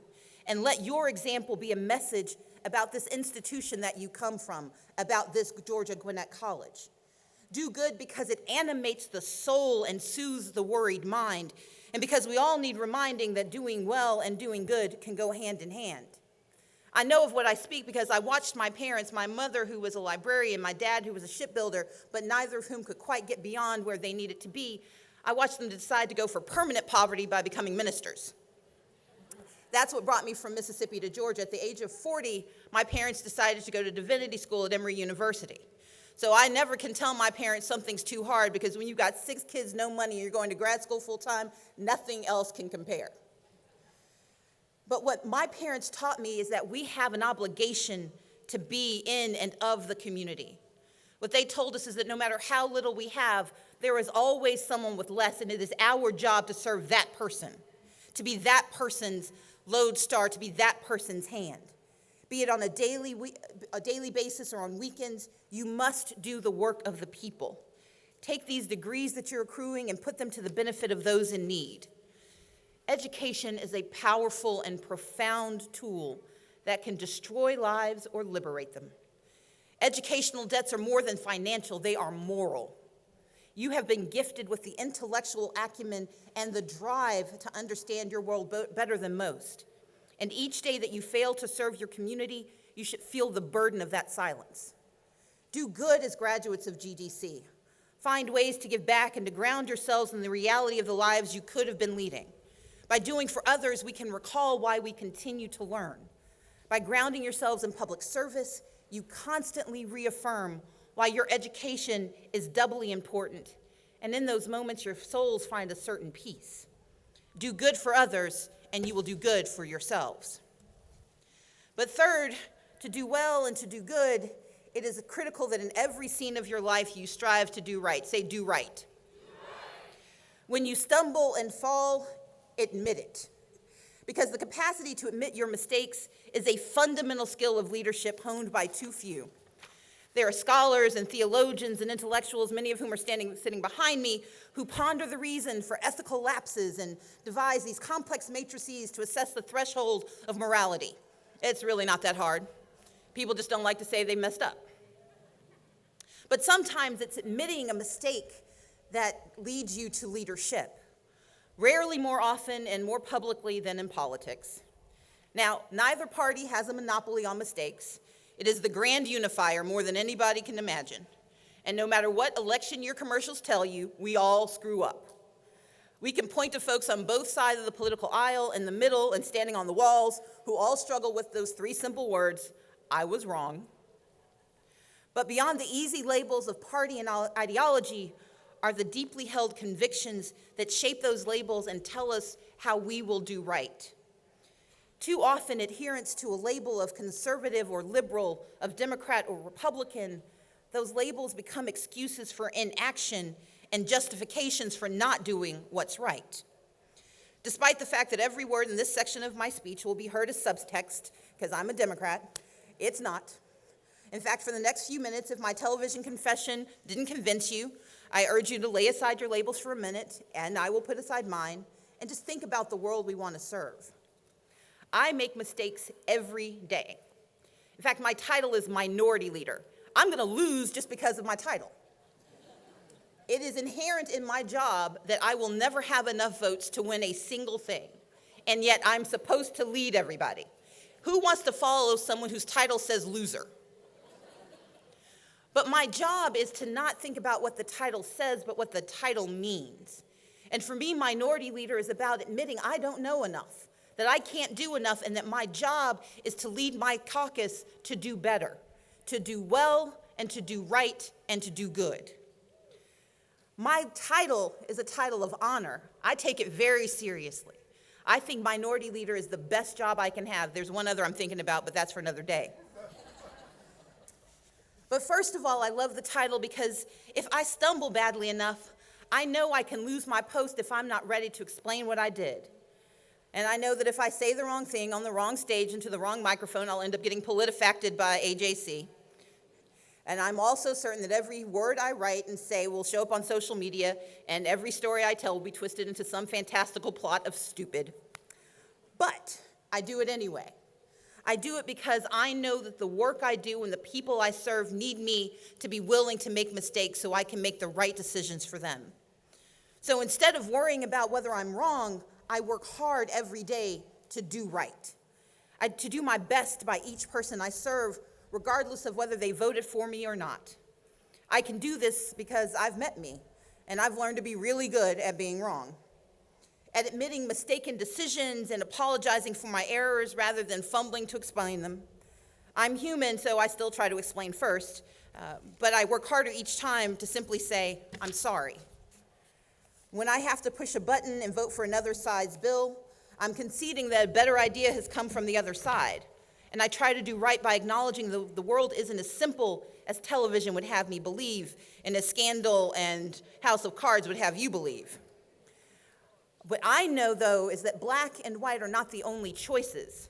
And let your example be a message about this institution that you come from, about this Georgia Gwinnett College. Do good because it animates the soul and soothes the worried mind, and because we all need reminding that doing well and doing good can go hand in hand. I know of what I speak because I watched my parents, my mother who was a librarian, my dad who was a shipbuilder, but neither of whom could quite get beyond where they needed to be. I watched them decide to go for permanent poverty by becoming ministers. That's what brought me from Mississippi to Georgia. At the age of 40, my parents decided to go to divinity school at Emory University. So I never can tell my parents something's too hard, because when you've got 6 kids, no money, and you're going to grad school full time, nothing else can compare. But what my parents taught me is that we have an obligation to be in and of the community. What they told us is that no matter how little we have, there is always someone with less, and it is our job to serve that person, to be that person's lodestar, to be that person's hand. Be it on a daily basis or on weekends, you must do the work of the people. Take these degrees that you're accruing and put them to the benefit of those in need. Education is a powerful and profound tool that can destroy lives or liberate them. Educational debts are more than financial, they are moral. You have been gifted with the intellectual acumen and the drive to understand your world better than most. And each day that you fail to serve your community, you should feel the burden of that silence. Do good as graduates of GDC. Find ways to give back and to ground yourselves in the reality of the lives you could have been leading. By doing for others, we can recall why we continue to learn. By grounding yourselves in public service, you constantly reaffirm why your education is doubly important. And in those moments, your souls find a certain peace. Do good for others, and you will do good for yourselves. But third, to do well and to do good, it is critical that in every scene of your life you strive to do right. Say, do right. Do right. When you stumble and fall, admit it. because the capacity to admit your mistakes is a fundamental skill of leadership honed by too few. There are scholars and theologians and intellectuals, many of whom are sitting behind me, who ponder the reason for ethical lapses and devise these complex matrices to assess the threshold of morality. It's really not that hard. People just don't like to say they messed up. But sometimes it's admitting a mistake that leads you to leadership. Rarely more often and more publicly than in politics. Now, neither party has a monopoly on mistakes. It is the grand unifier more than anybody can imagine. And no matter what election year commercials tell you, we all screw up. We can point to folks on both sides of the political aisle, in the middle, and standing on the walls, who all struggle with those three simple words, I was wrong. But beyond the easy labels of party and ideology are the deeply held convictions that shape those labels and tell us how we will do right. Too often, adherence to a label of conservative or liberal, of Democrat or Republican, those labels become excuses for inaction and justifications for not doing what's right. Despite the fact that every word in this section of my speech will be heard as subtext, because I'm a Democrat, it's not. In fact, for the next few minutes, if my television confession didn't convince you, I urge you to lay aside your labels for a minute, and I will put aside mine, and just think about the world we want to serve. I make mistakes every day. In fact, my title is Minority Leader. I'm going to lose just because of my title. It is inherent in my job that I will never have enough votes to win a single thing, and yet I'm supposed to lead everybody. Who wants to follow someone whose title says loser? But my job is to not think about what the title says, but what the title means. And for me, Minority Leader is about admitting I don't know enough, that I can't do enough, and that my job is to lead my caucus to do better, to do well, and to do right, and to do good. My title is a title of honor. I take it very seriously. I think Minority Leader is the best job I can have. There's one other I'm thinking about, but that's for another day. But first of all, I love the title because if I stumble badly enough, I know I can lose my post if I'm not ready to explain what I did. And I know that if I say the wrong thing on the wrong stage into the wrong microphone, I'll end up getting PolitiFacted by AJC. And I'm also certain that every word I write and say will show up on social media, and every story I tell will be twisted into some fantastical plot of stupid. But I do it anyway. I do it because I know that the work I do and the people I serve need me to be willing to make mistakes so I can make the right decisions for them. So instead of worrying about whether I'm wrong, I work hard every day to do right. To do my best by each person I serve, regardless of whether they voted for me or not. I can do this because I've met me, and I've learned to be really good at being wrong, at admitting mistaken decisions and apologizing for my errors rather than fumbling to explain them. I'm human, so I still try to explain first, but I work harder each time to simply say, I'm sorry. When I have to push a button and vote for another side's bill, I'm conceding that a better idea has come from the other side. And I try to do right by acknowledging the world isn't as simple as television would have me believe, and as Scandal and House of Cards would have you believe. What I know, though, is that black and white are not the only choices.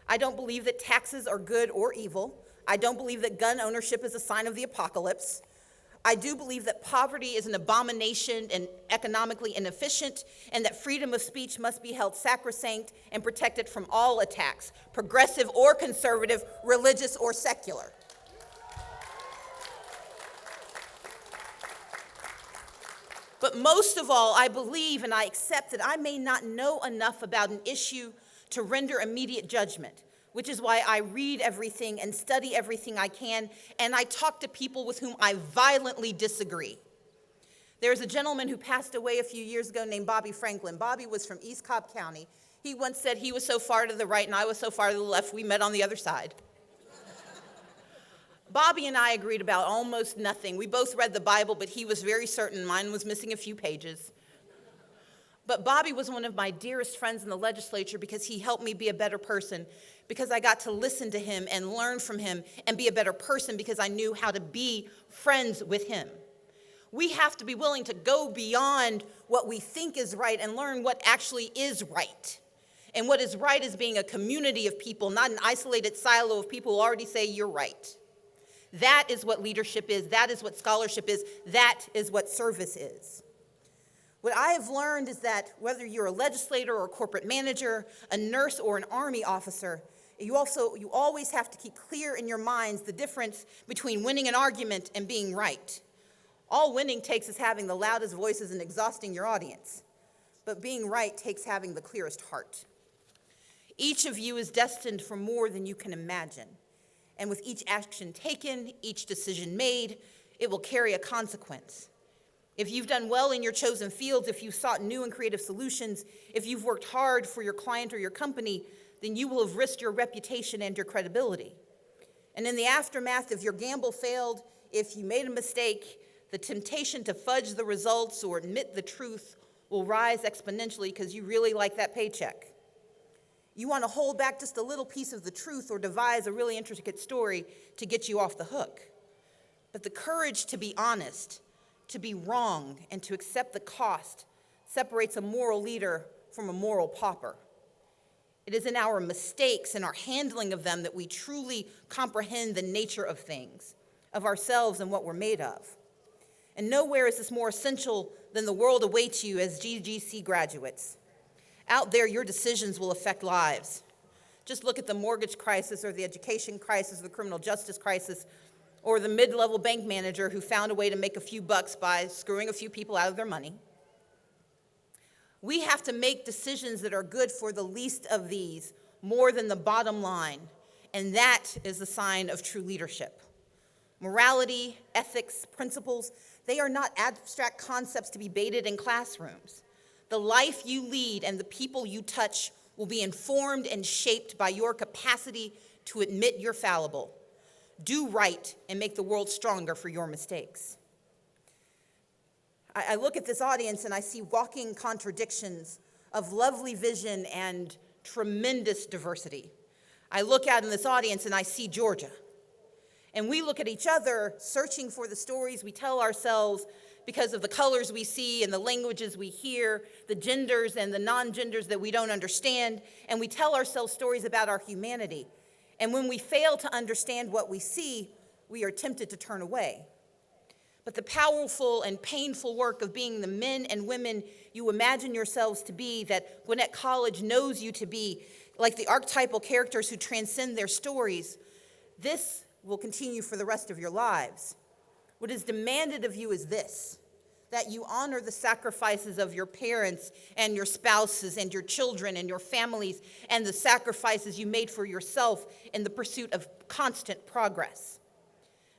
I don't believe that taxes are good or evil. I don't believe that gun ownership is a sign of the apocalypse. I do believe that poverty is an abomination and economically inefficient, and that freedom of speech must be held sacrosanct and protected from all attacks, progressive or conservative, religious or secular. But most of all, I believe and I accept that I may not know enough about an issue to render immediate judgment, which is why I read everything and study everything I can, and I talk to people with whom I violently disagree. There's a gentleman who passed away a few years ago named Bobby Franklin. Bobby was from East Cobb County. He once said he was so far to the right and I was so far to the left, we met on the other side. Bobby and I agreed about almost nothing. We both read the Bible, but he was very certain mine was missing a few pages. But Bobby was one of my dearest friends in the legislature because he helped me be a better person, because I got to listen to him and learn from him and be a better person because I knew how to be friends with him. We have to be willing to go beyond what we think is right and learn what actually is right. And what is right is being a community of people, not an isolated silo of people who already say you're right. That is what leadership is. That is what scholarship is. That is what service is. What I have learned is that whether you're a legislator or a corporate manager, a nurse or an Army officer, you always have to keep clear in your minds the difference between winning an argument and being right. All winning takes is having the loudest voices and exhausting your audience. But being right takes having the clearest heart. Each of you is destined for more than you can imagine. And with each action taken, each decision made, it will carry a consequence. If you've done well in your chosen fields, if you've sought new and creative solutions, if you've worked hard for your client or your company, then you will have risked your reputation and your credibility. And in the aftermath, if your gamble failed, if you made a mistake, the temptation to fudge the results or admit the truth will rise exponentially because you really like that paycheck. You want to hold back just a little piece of the truth or devise a really intricate story to get you off the hook. But the courage to be honest, to be wrong, and to accept the cost separates a moral leader from a moral pauper. It is in our mistakes and our handling of them that we truly comprehend the nature of things, of ourselves and what we're made of. And nowhere is this more essential than the world awaits you as GGC graduates. Out there, your decisions will affect lives. Just look at the mortgage crisis or the education crisis, or the criminal justice crisis, or the mid-level bank manager who found a way to make a few bucks by screwing a few people out of their money. We have to make decisions that are good for the least of these more than the bottom line, and that is the sign of true leadership. Morality, ethics, principles, they are not abstract concepts to be baited in classrooms. The life you lead and the people you touch will be informed and shaped by your capacity to admit you're fallible. Do right and make the world stronger for your mistakes. I look at this audience and I see walking contradictions of lovely vision and tremendous diversity. I look out in this audience and I see Georgia. And we look at each other searching for the stories we tell ourselves because of the colors we see and the languages we hear, the genders and the non-genders that we don't understand, and we tell ourselves stories about our humanity. And when we fail to understand what we see, we are tempted to turn away. But the powerful and painful work of being the men and women you imagine yourselves to be, that Gwinnett College knows you to be, like the archetypal characters who transcend their stories, this will continue for the rest of your lives. What is demanded of you is this: that you honor the sacrifices of your parents and your spouses and your children and your families and the sacrifices you made for yourself in the pursuit of constant progress.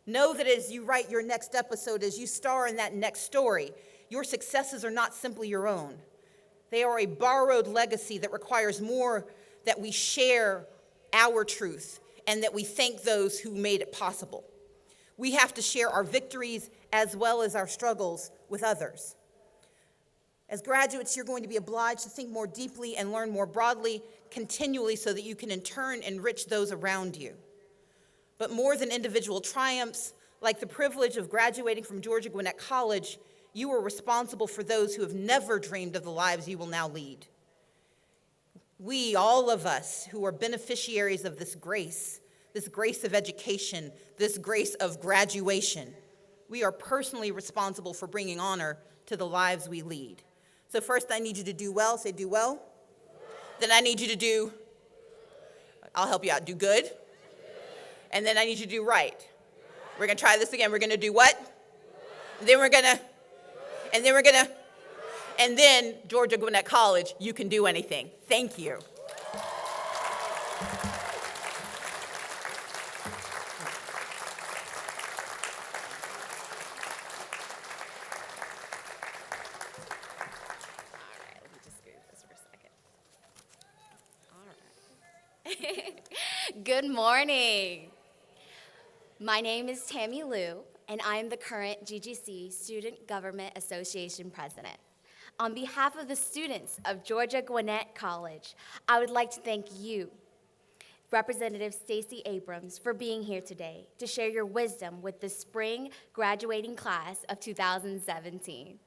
Know that as you write your next episode, as you star in that next story, your successes are not simply your own. They are a borrowed legacy that requires more that we share our truth and that we thank those who made it possible. We have to share our victories as well as our struggles with others. As graduates, you're going to be obliged to think more deeply and learn more broadly continually so that you can in turn enrich those around you. But more than individual triumphs, like the privilege of graduating from Georgia Gwinnett College, you are responsible for those who have never dreamed of the lives you will now lead. We, all of us who are beneficiaries of this grace of education, this grace of graduation, we are personally responsible for bringing honor to the lives we lead. So first I need you to do well. Say do well. Then I need you to do, I'll help you out, do good. And then I need you to do right. We're going to try this again. We're going to do what? And then Georgia Gwinnett College, you can do anything. Thank you. Good morning. My name is Tammy Liu, and I am the current GGC Student Government Association President. On behalf of the students of Georgia Gwinnett College, I would like to thank you, Representative Stacey Abrams, for being here today to share your wisdom with the spring graduating class of 2017.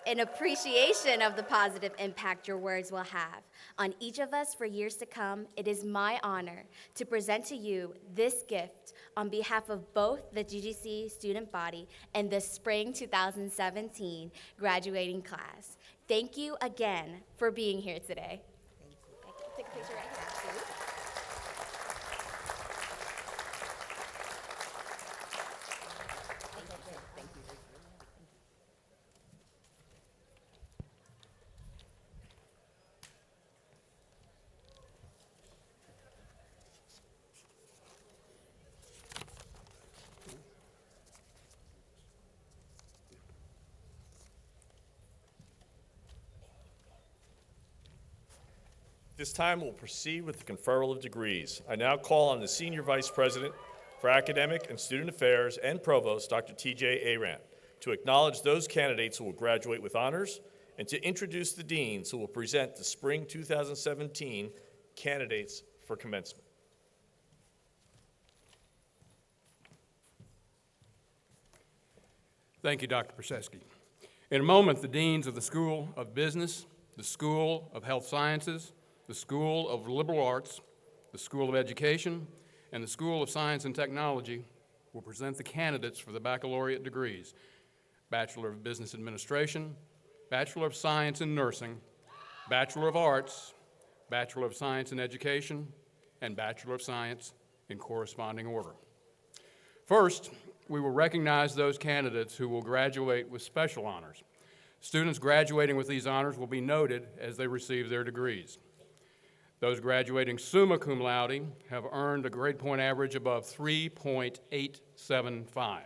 in appreciation of the positive impact your words will have on each of us for years to come, it is my honor to present to you this gift on behalf of both the GGC student body and the spring 2017 graduating class. Thank you again for being here today. Take a picture right here, absolutely. This time, we'll proceed with the conferral of degrees. I now call on the Senior Vice President for Academic and Student Affairs and Provost, Dr. TJ Abrams, to acknowledge those candidates who will graduate with honors and to introduce the deans who will present the spring 2017 candidates for commencement. Thank you, Dr. Processionally. In a moment, the deans of the School of Business, the School of Health Sciences, the School of Liberal Arts, the School of Education, and the School of Science and Technology will present the candidates for the baccalaureate degrees: Bachelor of Business Administration, Bachelor of Science in Nursing, Bachelor of Arts, Bachelor of Science in Education, and Bachelor of Science in corresponding order. First, we will recognize those candidates who will graduate with special honors. Students graduating with these honors will be noted as they receive their degrees. Those graduating summa cum laude have earned a grade point average above 3.875.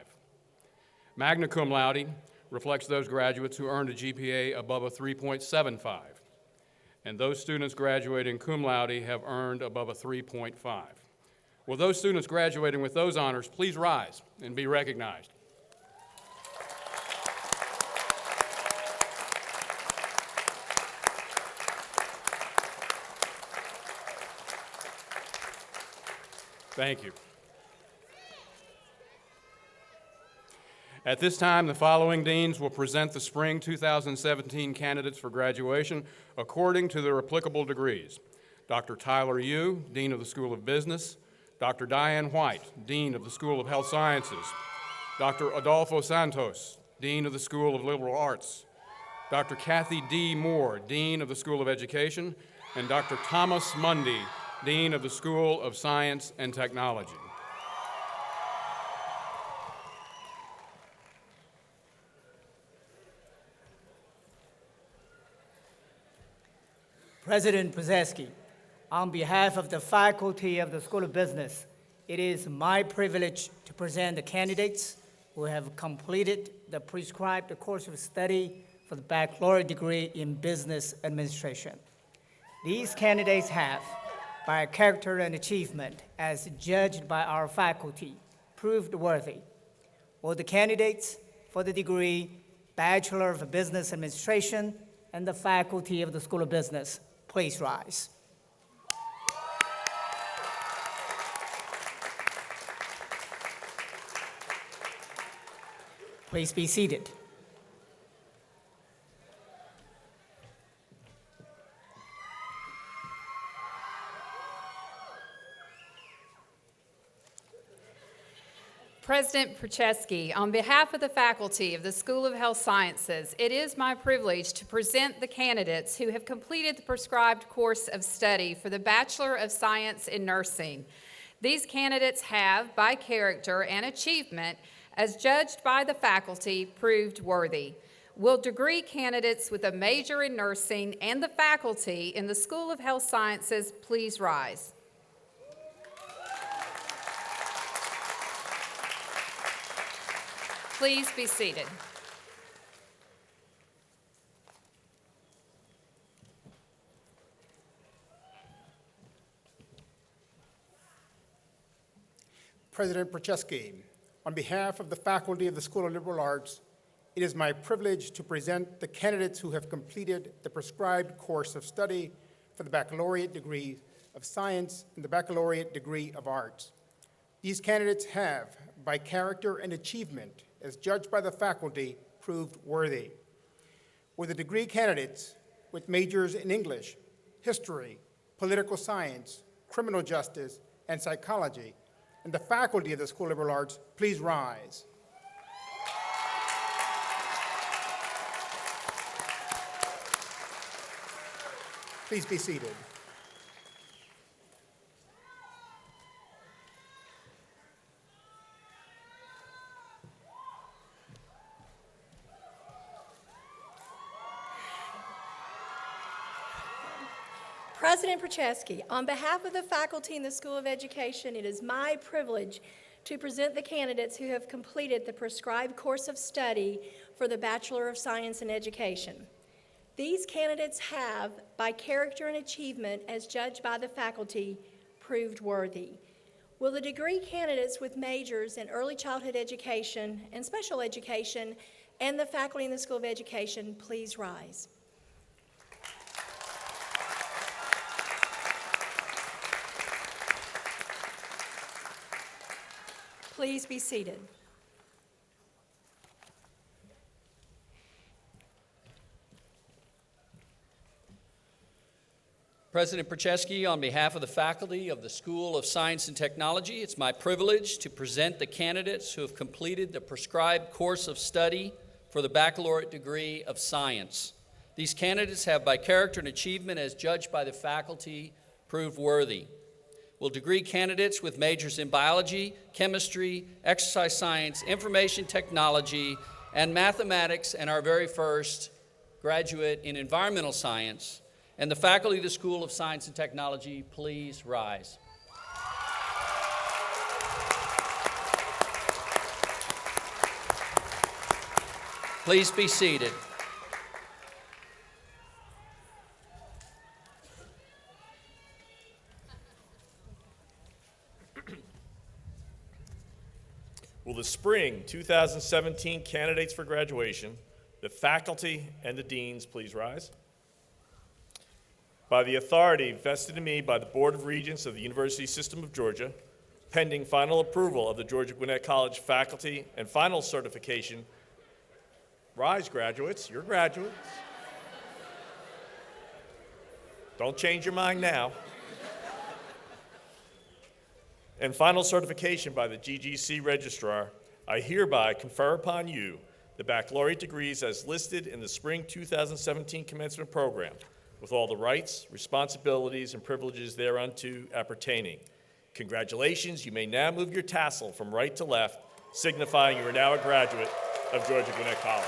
Magna cum laude reflects those graduates who earned a GPA above a 3.75. And those students graduating cum laude have earned above a 3.5. Will those students graduating with those honors please rise and be recognized? Thank you. At this time, the following deans will present the spring 2017 candidates for graduation according to their applicable degrees: Dr. Tyler Yu, Dean of the School of Business; Dr. Diane White, Dean of the School of Health Sciences; Dr. Adolfo Santos, Dean of the School of Liberal Arts; Dr. Kathy D. Moore, Dean of the School of Education; and Dr. Thomas Mundy, Dean of the School of Science and Technology. President Processionally, on behalf of the faculty of the School of Business, it is my privilege to present the candidates who have completed the prescribed course of study for the baccalaureate degree in business administration. These candidates have, by character and achievement, as judged by our faculty, proved worthy. Will the candidates for the degree Bachelor of Business Administration and the faculty of the School of Business please rise? Please be seated. President Processionally, on behalf of the faculty of the School of Health Sciences, it is my privilege to present the candidates who have completed the prescribed course of study for the Bachelor of Science in Nursing. These candidates have, by character and achievement, as judged by the faculty, proved worthy. Will degree candidates with a major in nursing and the faculty in the School of Health Sciences please rise? Please be seated. President Processionally, on behalf of the faculty of the School of Liberal Arts, it is my privilege to present the candidates who have completed the prescribed course of study for the baccalaureate degree of science and the baccalaureate degree of arts. These candidates have, by character and achievement, as judged by the faculty, proved worthy. Will the degree candidates with majors in English, history, political science, criminal justice, and psychology, and the faculty of the School of Liberal Arts please rise? Please be seated. President Prochaski, on behalf of the faculty in the School of Education, it is my privilege to present the candidates who have completed the prescribed course of study for the Bachelor of Science in Education. These candidates have, by character and achievement as judged by the faculty, proved worthy. Will the degree candidates with majors in early childhood education and special education and the faculty in the School of Education please rise? Please be seated. President Prochaski, on behalf of the faculty of the School of Science and Technology, it's my privilege to present the candidates who have completed the prescribed course of study for the Baccalaureate degree of Science. These candidates have, by character and achievement as judged by the faculty, proved worthy. Will degree candidates with majors in biology, chemistry, exercise science, information technology, and mathematics, and our very first graduate in environmental science, and the faculty of the School of Science and Technology please rise? Please be seated. Will the spring 2017 candidates for graduation, the faculty and the deans, please rise? By the authority vested in me by the Board of Regents of the University System of Georgia, pending final approval of the Georgia Gwinnett College faculty and final certification, rise, graduates, you're graduates. Don't change your mind now. And final certification by the GGC Registrar, I hereby confer upon you the baccalaureate degrees as listed in the spring 2017 commencement program, with all the rights, responsibilities, and privileges thereunto appertaining. Congratulations, you may now move your tassel from right to left, signifying you are now a graduate of Georgia Gwinnett College.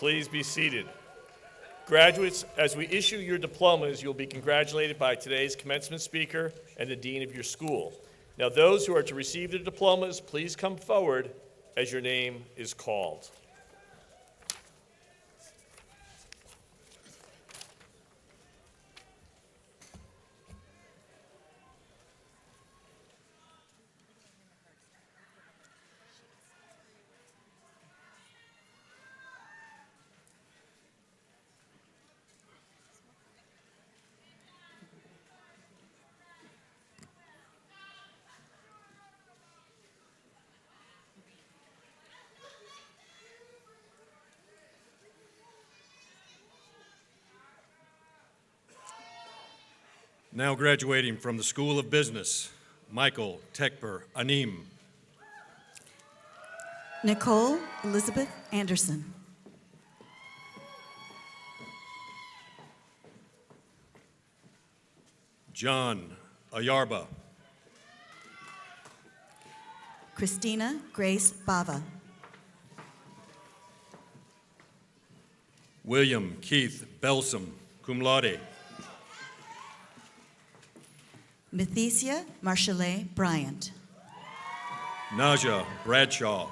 Please be seated. Graduates, as we issue your diplomas, you'll be congratulated by today's commencement speaker and the dean of your school. Now, those who are to receive their diplomas, please come forward as your name is called. Now graduating from the School of Business, Michael Tekber Anim. Nicole Elizabeth Anderson. John Ayarba. Christina Grace Bava. William Keith Belsom, cum laude. Mathesia Marchalet Bryant. Naja Bradshaw.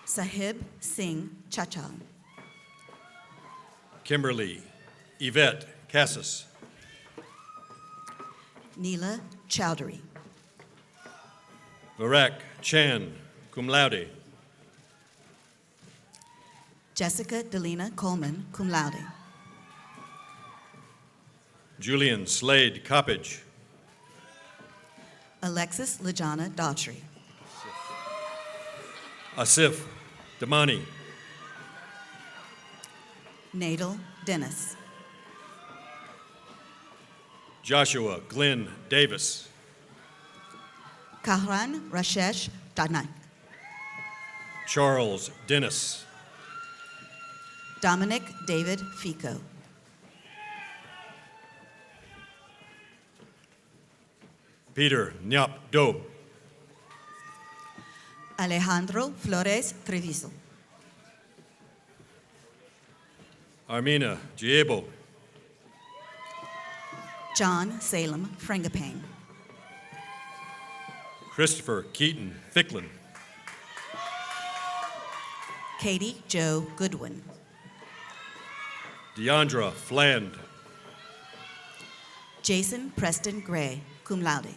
Sahib Singh Chachal. Kimberly Yvette Cassis. Neela Chowdhury. Varak Chan, cum laude. Jessica Delina Coleman, cum laude. Julian Slade Coppage. Alexis Lajana Daughtry. Asif Damani. Nadal Dennis. Joshua Glenn Davis. Kahran Rashesh Danak. Charles Dennis. Dominic David Fico. Peter Nyap Do. Alejandro Flores Treviso. Armina Giebo. John Salem Frangipane. Christopher Keaton Ficklin. Katie Joe Goodwin. Deandra Fland. Jason Preston Gray, cum laude.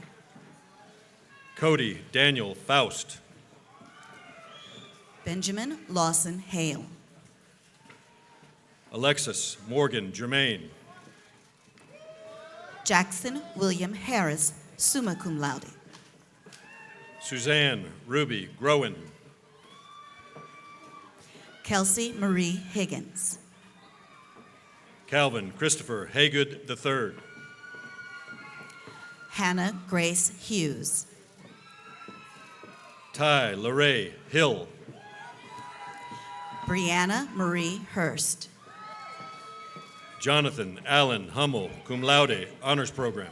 Cody Daniel Faust. Benjamin Lawson Hale. Alexis Morgan Germain. Jackson William Harris, summa cum laude. Suzanne Ruby Groen. Kelsey Marie Higgins. Calvin Christopher Haygood III. Hannah Grace Hughes. Ty Lorraine Hill. Brianna Marie Hurst. Jonathan Allen Hummel, cum laude, honors program.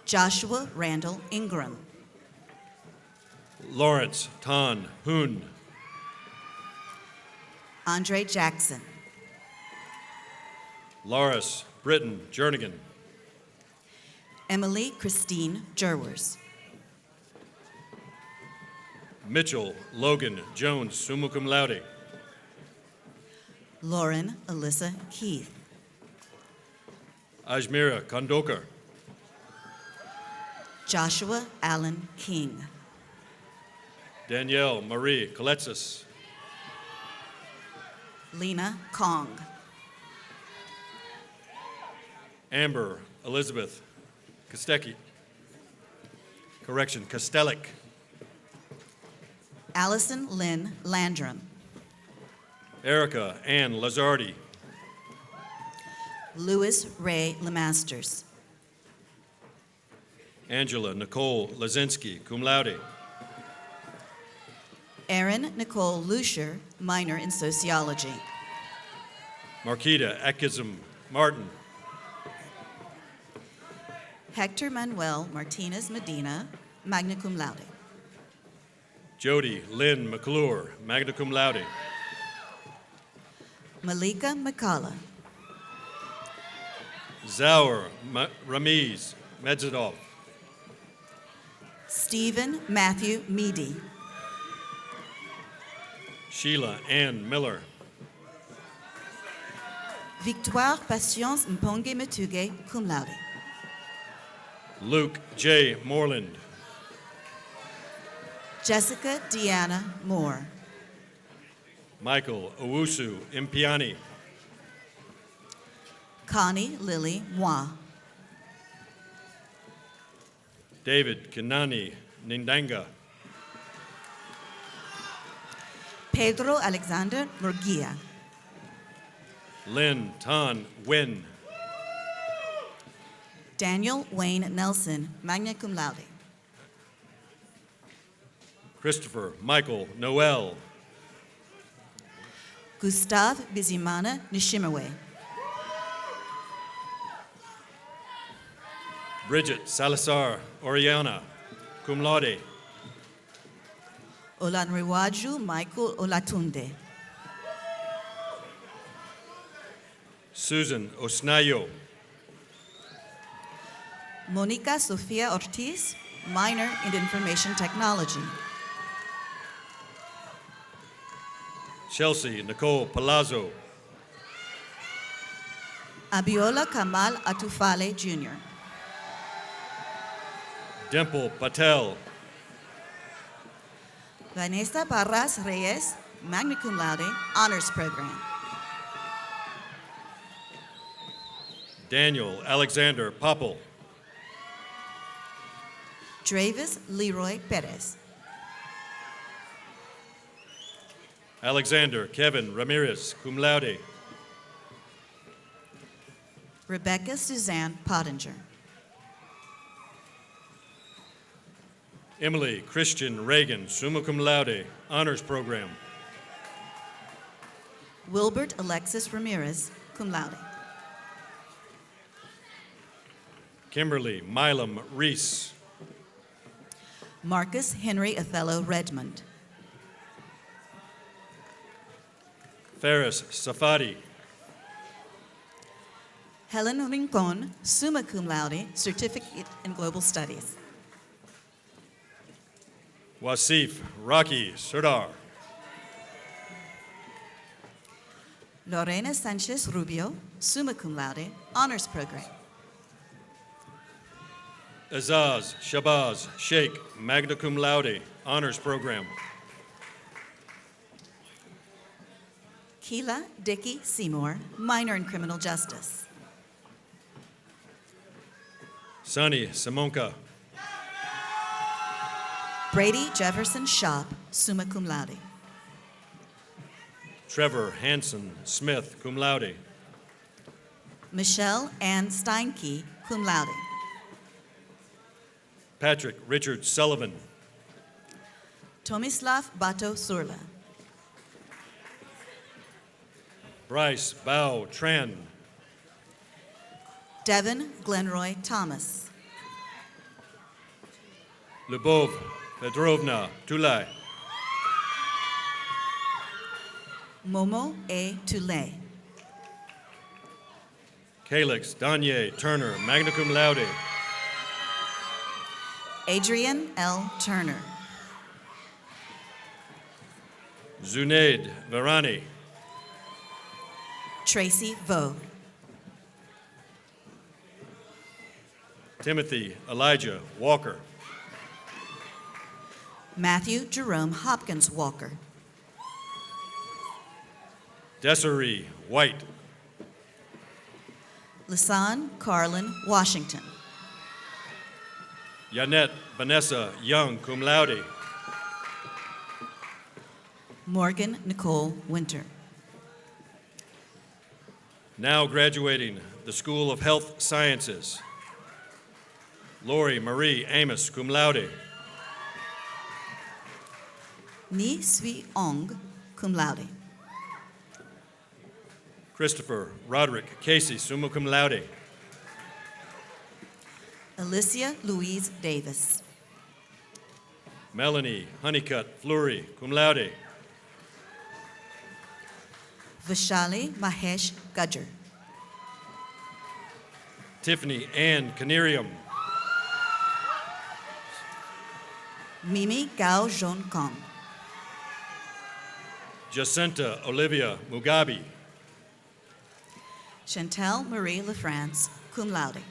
Joshua Randall Ingram. Lawrence Tan Hoon. Andre Jackson. Loris Britton Jernigan. Emily Christine Jerwers. Mitchell Logan Jones, summa cum laude. Lauren Alyssa Keith. Ajmira Kondokar. Joshua Allen King. Danielle Marie Koletsis. Lena Kong. Amber Elizabeth Kostecki. Kostelik. Allison Lynn Landrum. Erica Ann Lazardi. Louis Ray Lemasters. Angela Nicole Lazinski, cum laude. Erin Nicole Lucier, minor in sociology. Marquita Akism Martin. Hector Manuel Martinez Medina, magna cum laude. Jody Lynn McClure, magna cum laude. Malika McCullough. Zaur Ramiz Medzadov. Stephen Matthew Meady. Sheila Ann Miller. Victoire Patience Mponge Metuge, cum laude. Luke J. Moreland. Jessica Deanna Moore. Michael Owusu Impiani. Connie Lily Moi. David Kinani Nindanga. Pedro Alexander Murguia. Lynn Tan Wen. Daniel Wayne Nelson, magna cum laude. Christopher Michael Noel. Gustav Bizimana Nishimawe. Bridget Salazar Oriana, cum laude. Olanrewaju Michael Olatunde. Susan Osnayo. Monica Sofia Ortiz, minor in information technology. Chelsea Nicole Palazzo. Abiola Kamal Atufale Jr. Dimple Patel. Vanessa Parras Reyes, magna cum laude, honors program. Daniel Alexander Popple. Dravis Leroy Perez. Alexander Kevin Ramirez, cum laude. Rebecca Suzanne Pottinger. Emily Christian Reagan, summa cum laude, honors program. Wilbert Alexis Ramirez, cum laude. Kimberly Milam Reese. Marcus Henry Othello Redmond. Ferris Safadi. Helen Rincon, summa cum laude, certificate in global studies. Wasif Rocky Serdar. Lorena Sanchez Rubio, summa cum laude, honors program. Azaz Shabazz Sheikh, magna cum laude, honors program. Keela Dickey Seymour, minor in criminal justice. Sunny Simonka. Brady Jefferson Shop, summa cum laude. Trevor Hanson Smith, cum laude. Michelle Ann Steinke, cum laude. Patrick Richard Sullivan. Tomislav Bato Surla. Bryce Bao Tran. Devin Glenroy Thomas. Lubov Fedorovna Tulay. Momo A. Toulay. Calix Danye Turner, magna cum laude. Adrian L. Turner. Zunaid Varani. Tracy Vo. Timothy Elijah Walker. Matthew Jerome Hopkins Walker. Desiree White. Lisanne Carlin Washington. Yanette Vanessa Young, cum laude. Morgan Nicole Winter. Now graduating the School of Health Sciences. Lori Marie Amos, cum laude. Ni Sui Ong, cum laude. Christopher Roderick Casey, summa cum laude. Alicia Louise Davis. Melanie Honeycutt Fleury, cum laude. Vishali Mahesh Gudger. Tiffany Ann Canerium. Mimi Gao Zhon Kong. Jacinta Olivia Mugabe. Chantal Marie LaFrance, cum laude.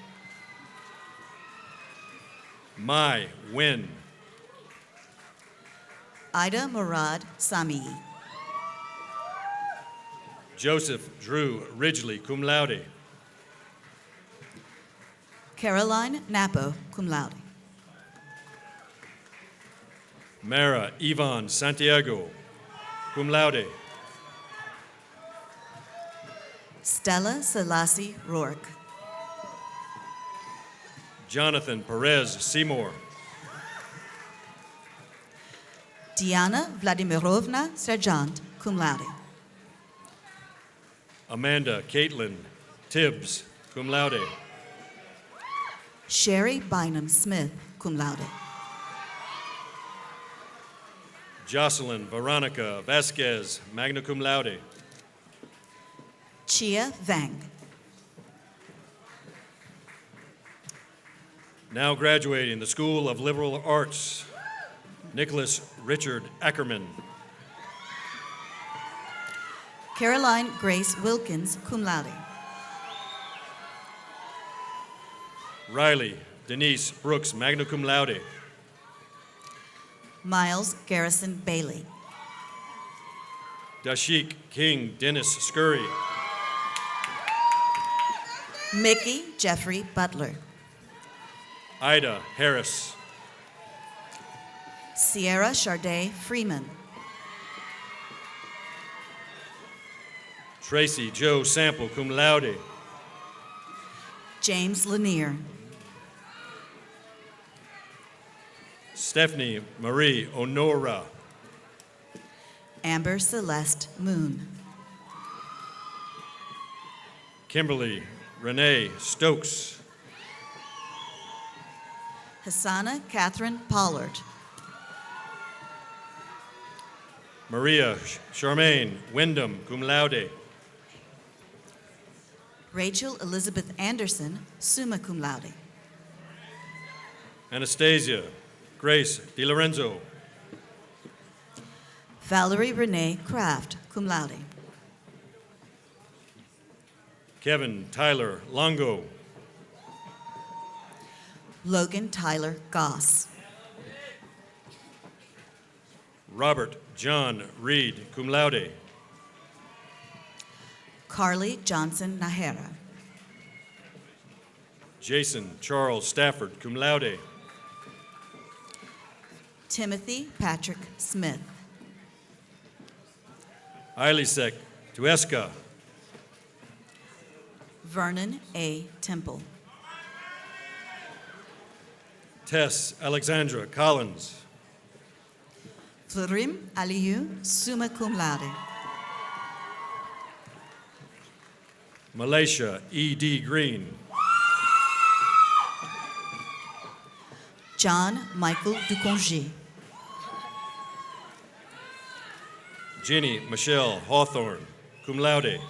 Mai Win. Ida Murad Sami. Joseph Drew Ridgely, cum laude. Caroline Napo, cum laude. Mara Yvonne Santiago, cum laude. Stella Selassie Rourke. Jonathan Perez Seymour. Diana Vladimirovna Sergeant, cum laude. Amanda Caitlin Tibbs, cum laude. Sherry Bynum Smith, cum laude. Jocelyn Veronica Vasquez, magna cum laude. Chia Vang. Now graduating the School of Liberal Arts, Nicholas Richard Ackerman. Caroline Grace Wilkins, cum laude. Riley Denise Brooks, magna cum laude. Miles Garrison Bailey. Dashik King Dennis Scurry. Mickey Jeffrey Butler. Ida Harris. Sierra Charday Freeman. Tracy Joe Sample, cum laude. James Lanier. Stephanie Marie Honora. Amber Celeste Moon. Kimberly Renee Stokes. Hassana Catherine Pollard. Maria Charmaine Wyndham, cum laude. Rachel Elizabeth Anderson, summa cum laude. Anastasia Grace DiLorenzo. Valerie Renee Kraft, cum laude. Kevin Tyler Longo. Logan Tyler Goss. Robert John Reed, cum laude. Carly Johnson Nahera. Jason Charles Stafford, cum laude. Timothy Patrick Smith. Ilisek Tuesca. Vernon A. Temple. Tess Alexandra Collins. Florim Aliyu, summa cum laude. Malaysia E.D. Green. John Michael Duconge. Jenny Michelle Hawthorne, cum laude.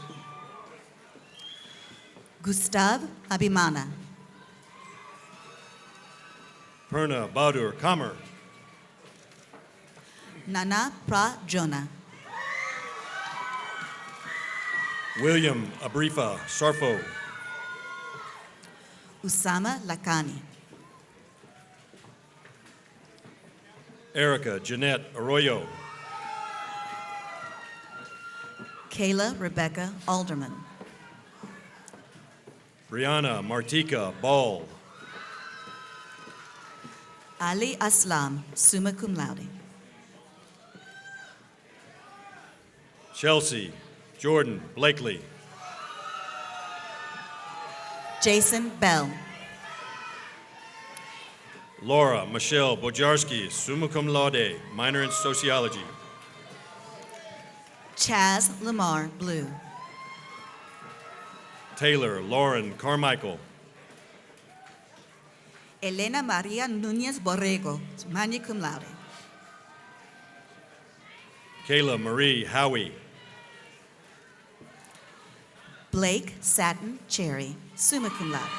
Gustav Abimana. Perna Badur Kamer. Nana Pra Jonah. William Abrifa Sarfo. Usama Lakani. Erica Jeanette Arroyo. Kayla Rebecca Alderman. Brianna Martika Ball. Ali Aslam, summa cum laude. Chelsea Jordan Blakely. Jason Bell. Laura Michelle Bojarski, summa cum laude, minor in sociology. Chaz Lamar Blue. Taylor Lauren Carmichael. Elena Maria Nunez Borrego, magna cum laude. Kayla Marie Howie. Blake Satin Cherry, summa cum laude.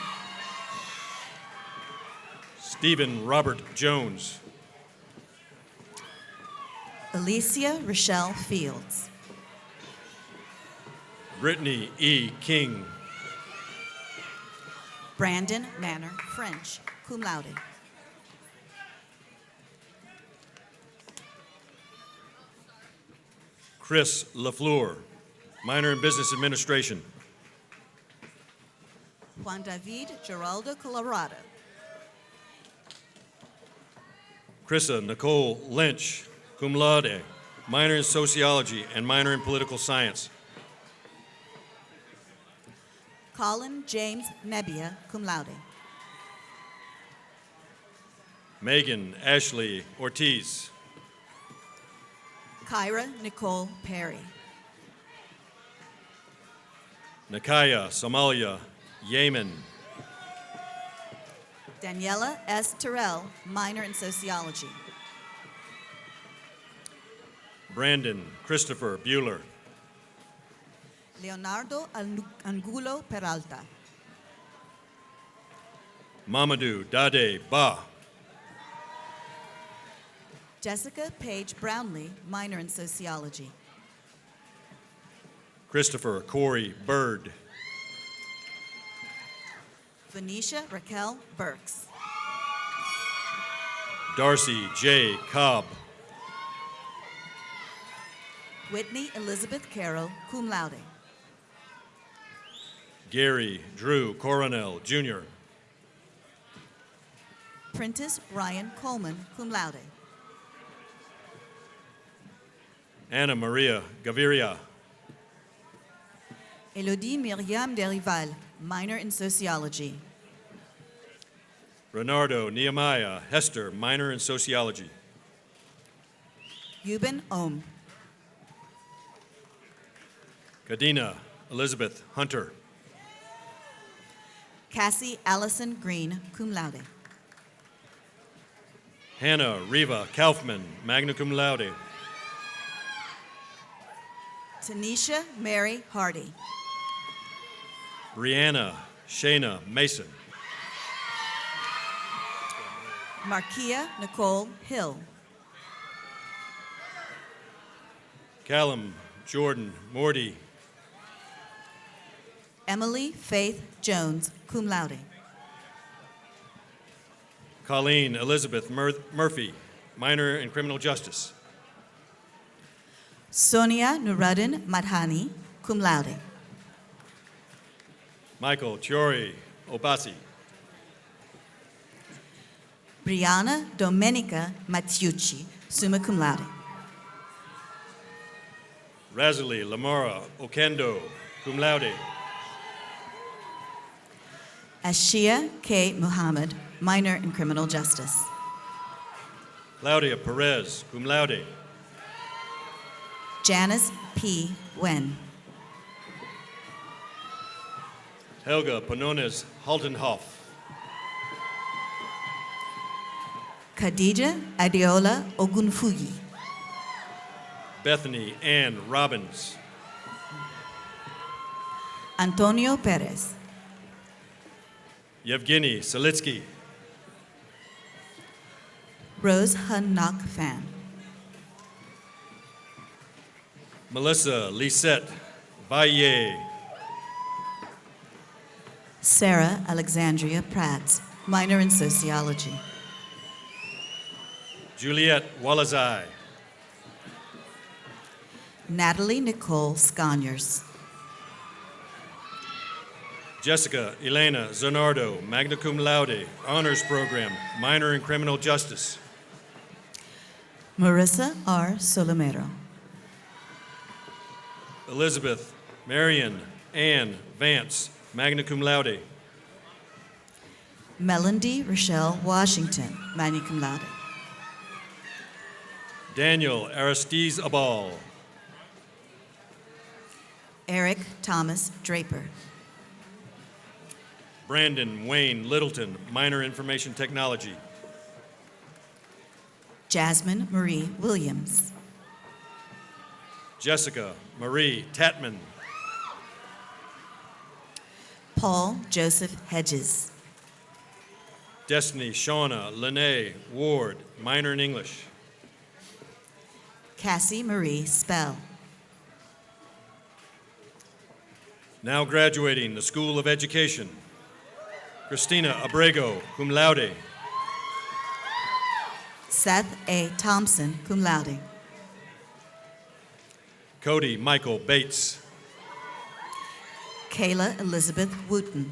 Stephen Robert Jones. Alicia Rochelle Fields. Brittany E. King. Brandon Manor French, cum laude. Chris LaFleur, minor in business administration. Juan David Geraldo Colorado. Chrissa Nicole Lynch, cum laude, minor in sociology and minor in political science. Colin James Nebbia, cum laude. Megan Ashley Ortiz. Kyra Nicole Perry. Nakaya Somalia Yemen. Daniela S. Terrell, minor in sociology. Brandon Christopher Bueller. Leonardo Angulo Peralta. Mamadou Dade Ba. Jessica Page Brownlee, minor in sociology. Christopher Corey Bird. Venetia Raquel Burks. Darcy J. Cobb. Whitney Elizabeth Carroll, cum laude. Gary Drew Coronel, Jr. Prentice Ryan Coleman, cum laude. Anna Maria Gaviria. Elodie Myriam Derival, minor in sociology. Renardo Nehemiah Hester, minor in sociology. Yuben Ohm. Kadina Elizabeth Hunter. Cassie Allison Green, cum laude. Hannah Riva Kaufman, magna cum laude. Tanisha Mary Hardy. Brianna Shayna Mason. Markia Nicole Hill. Callum Jordan Morty. Emily Faith Jones, cum laude. Colleen Elizabeth Murphy, minor in criminal justice. Sonia Nuruddin Madhani, cum laude. Michael Chiori Obasi. Brianna Domenica Mattiucci, summa cum laude. Razali Lamara Okendo, cum laude. Ashia K. Muhammad, minor in criminal justice. Claudia Perez, cum laude. Janice P. Wen. Helga Panones Haltenhoff. Khadija Adeola Ogunfuyi. Bethany Ann Robbins. Antonio Perez. Yevgeny Selitsky. Rose Hun Nok Fan. Melissa Lisette Valle. Sarah Alexandria Prats, minor in sociology. Juliette Walazai. Natalie Nicole Sconyers. Jessica Elena Zanardo, magna cum laude, honors program, minor in criminal justice. Marissa R. Solomero. Elizabeth Marion Ann Vance, magna cum laude. Melody Rochelle Washington, magna cum laude. Daniel Aristides Abal. Eric Thomas Draper. Brandon Wayne Littleton, minor information technology. Jasmine Marie Williams. Jessica Marie Tatman. Paul Joseph Hedges. Destiny Shauna Lene Ward, minor in English. Cassie Marie Spell. Now graduating the School of Education. Christina Abrego, cum laude. Seth A. Thompson, cum laude. Cody Michael Bates. Kayla Elizabeth Wooten.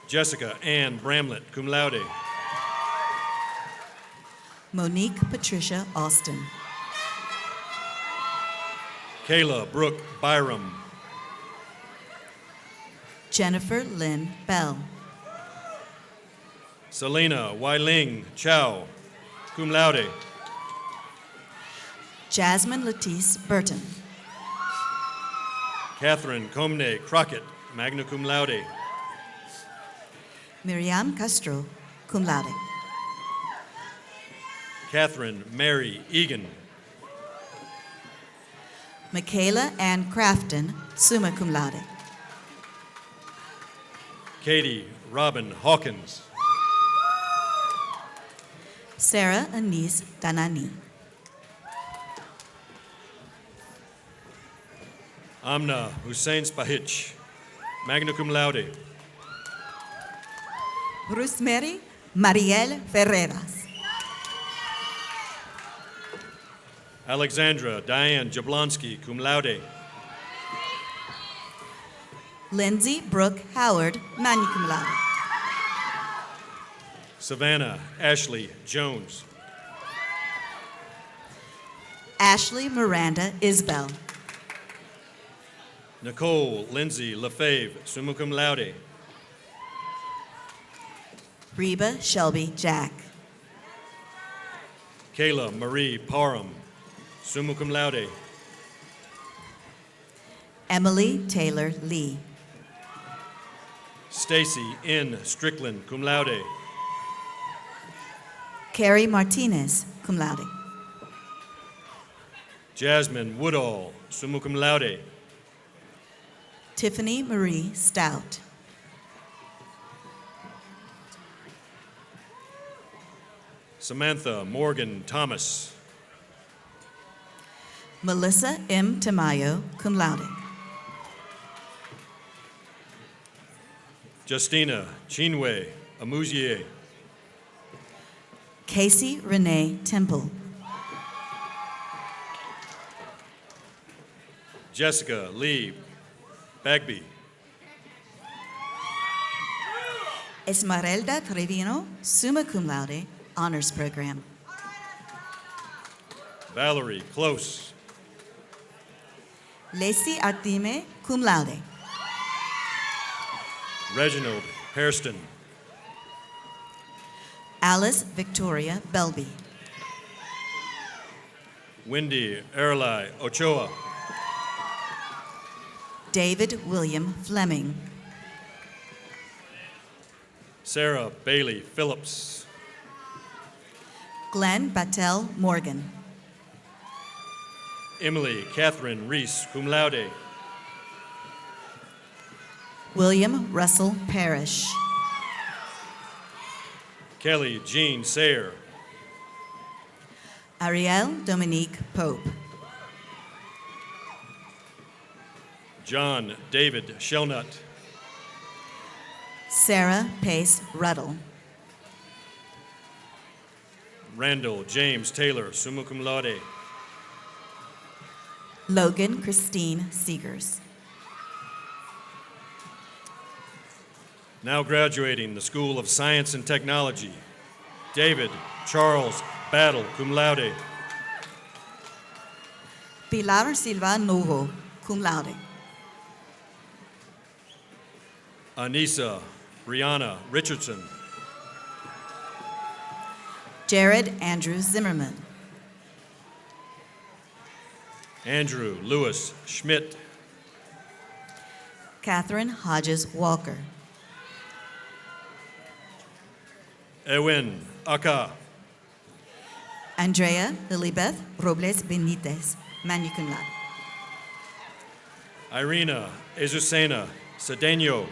Jessica Ann Bramlett, cum laude. Monique Patricia Austin. Kayla Brooke Byram. Jennifer Lynn Bell. Selena Weiling Chow, cum laude. Jasmine Latisse Burton. Catherine Comne Crockett, magna cum laude. Miriam Castro, cum laude. Catherine Mary Egan. Michaela Ann Crafton, summa cum laude. Katie Robin Hawkins. Sarah Anise Danani. Amna Hussein Spahich, magna cum laude. Rosemary Marielle Ferreras. Alexandra Diane Jablonski, cum laude. Lindsay Brooke Howard, magna cum laude. Savannah Ashley Jones. Ashley Miranda Isbell. Nicole Lindsay Lefebvre, summa cum laude. Reba Shelby Jack. Kayla Marie Parham, summa cum laude. Emily Taylor Lee. Stacy N. Strickland, cum laude. Carrie Martinez, cum laude. Jasmine Woodall, summa cum laude. Tiffany Marie Stout. Samantha Morgan Thomas. Melissa M. Tamayo, cum laude. Justina Chinwe Amuzier. Casey Renee Temple. Jessica Lee Bagby. Esmeralda Trevino, summa cum laude, honors program. Valerie Close. Lacey Artime, cum laude. Reginald Hairston. Alice Victoria Belby. Wendy Erlai Ochoa. David William Fleming. Sarah Bailey Phillips. Glenn Battelle Morgan. Emily Catherine Reese, cum laude. William Russell Parrish. Kelly Jean Sayer. Ariel Dominique Pope. John David Shelnut. Sarah Pace Ruddle. Randall James Taylor, summa cum laude. Logan Christine Seegers. Now graduating the School of Science and Technology, David Charles Battle, cum laude. Pilar Silva Novo, cum laude. Anissa Brianna Richardson. Jared Andrew Zimmerman. Andrew Lewis Schmidt. Catherine Hodges Walker. Ewen Aka. Andrea Lilibeth Robles Benitez, magna cum laude. Irina Azucena Cedeno.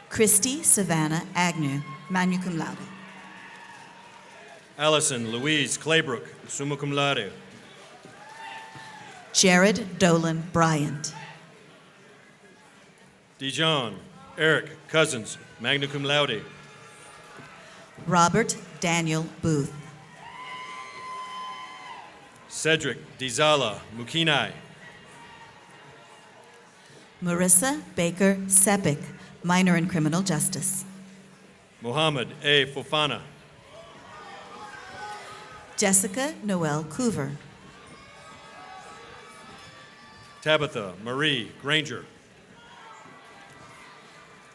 Christy Savannah Agnew, magna cum laude. Allison Louise Claybrook, summa cum laude. Jared Dolan Bryant. Dijon Eric Cousins, magna cum laude. Robert Daniel Booth. Cedric Dizala Mukinai. Marissa Baker Sepik, minor in criminal justice. Mohammed A. Fofana. Jessica Noel Coover. Tabitha Marie Granger.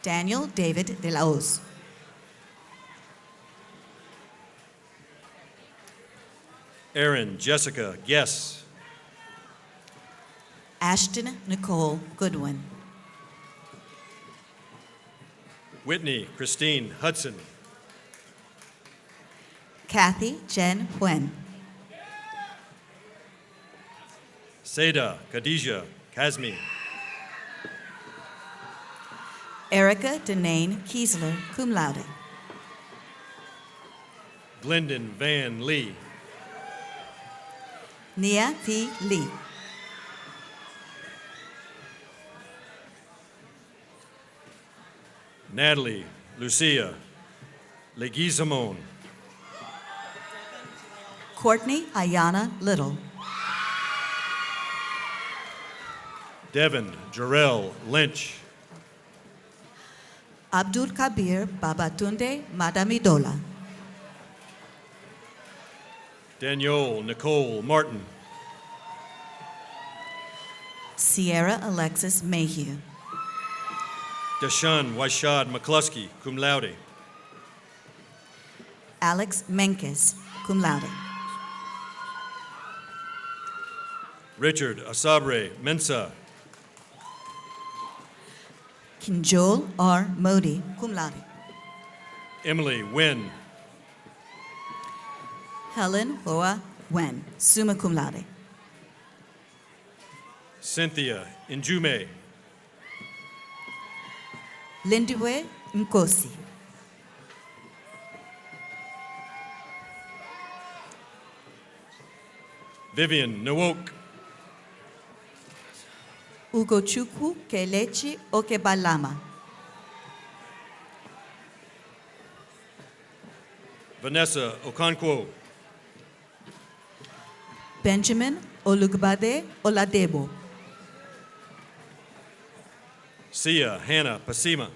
Daniel David de la Hoz. Erin Jessica Guess. Ashton Nicole Goodwin. Whitney Christine Hudson. Kathy Jen Huen. Seda Khadija Kazmi. Erica Denane Kiesler, cum laude. Glendon Van Lee. Nia T. Lee. Natalie Lucia Leguizamon. Courtney Ayana Little. Devin Jarrell Lynch. Abdul Kabir Babatunde Madamidola. Danielle Nicole Martin. Sierra Alexis Mayhew. Deshaun Waishad McCluskey, cum laude. Alex Menkes, cum laude. Richard Asabre Mensa. Kinjol R. Modi, cum laude. Emily Wynn. Helen Hoa Wen, summa cum laude. Cynthia Injume. Lindiwe Nkosi. Vivian Nwok. Ugochukwu Kelechi Okebalama. Vanessa Okonkwo. Benjamin Olugbade Oladebo. Sia Hannah Pasima.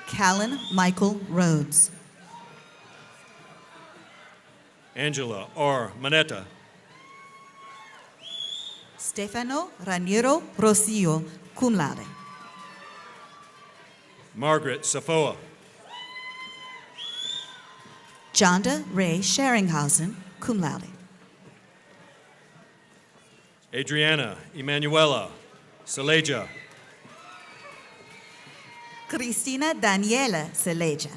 Callan Michael Rhodes. Angela R. Manetta. Stefano Raniero Rosillo, cum laude. Margaret Safoa. Jonda Ray Sheringhausen, cum laude. Adriana Emanuela Saleja. Cristina Daniela Seleja.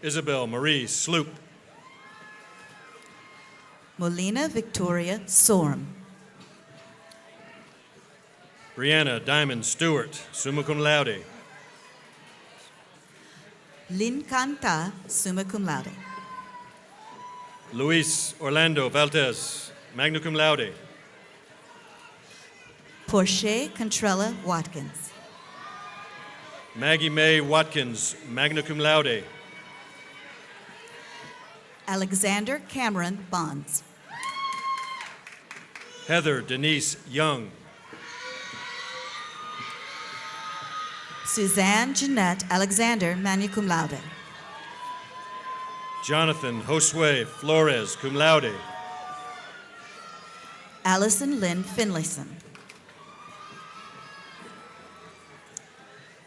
Isabel Marie Sloop. Molina Victoria Sorum. Brianna Diamond Stewart, summa cum laude. Lin Canta, summa cum laude. Luis Orlando Valtez, magna cum laude. Portia Contrella Watkins. Maggie Mae Watkins, magna cum laude. Alexander Cameron Bonds. Heather Denise Young. Suzanne Jeanette Alexander, magna cum laude. Jonathan Josue Flores, cum laude. Allison Lynn Finlayson.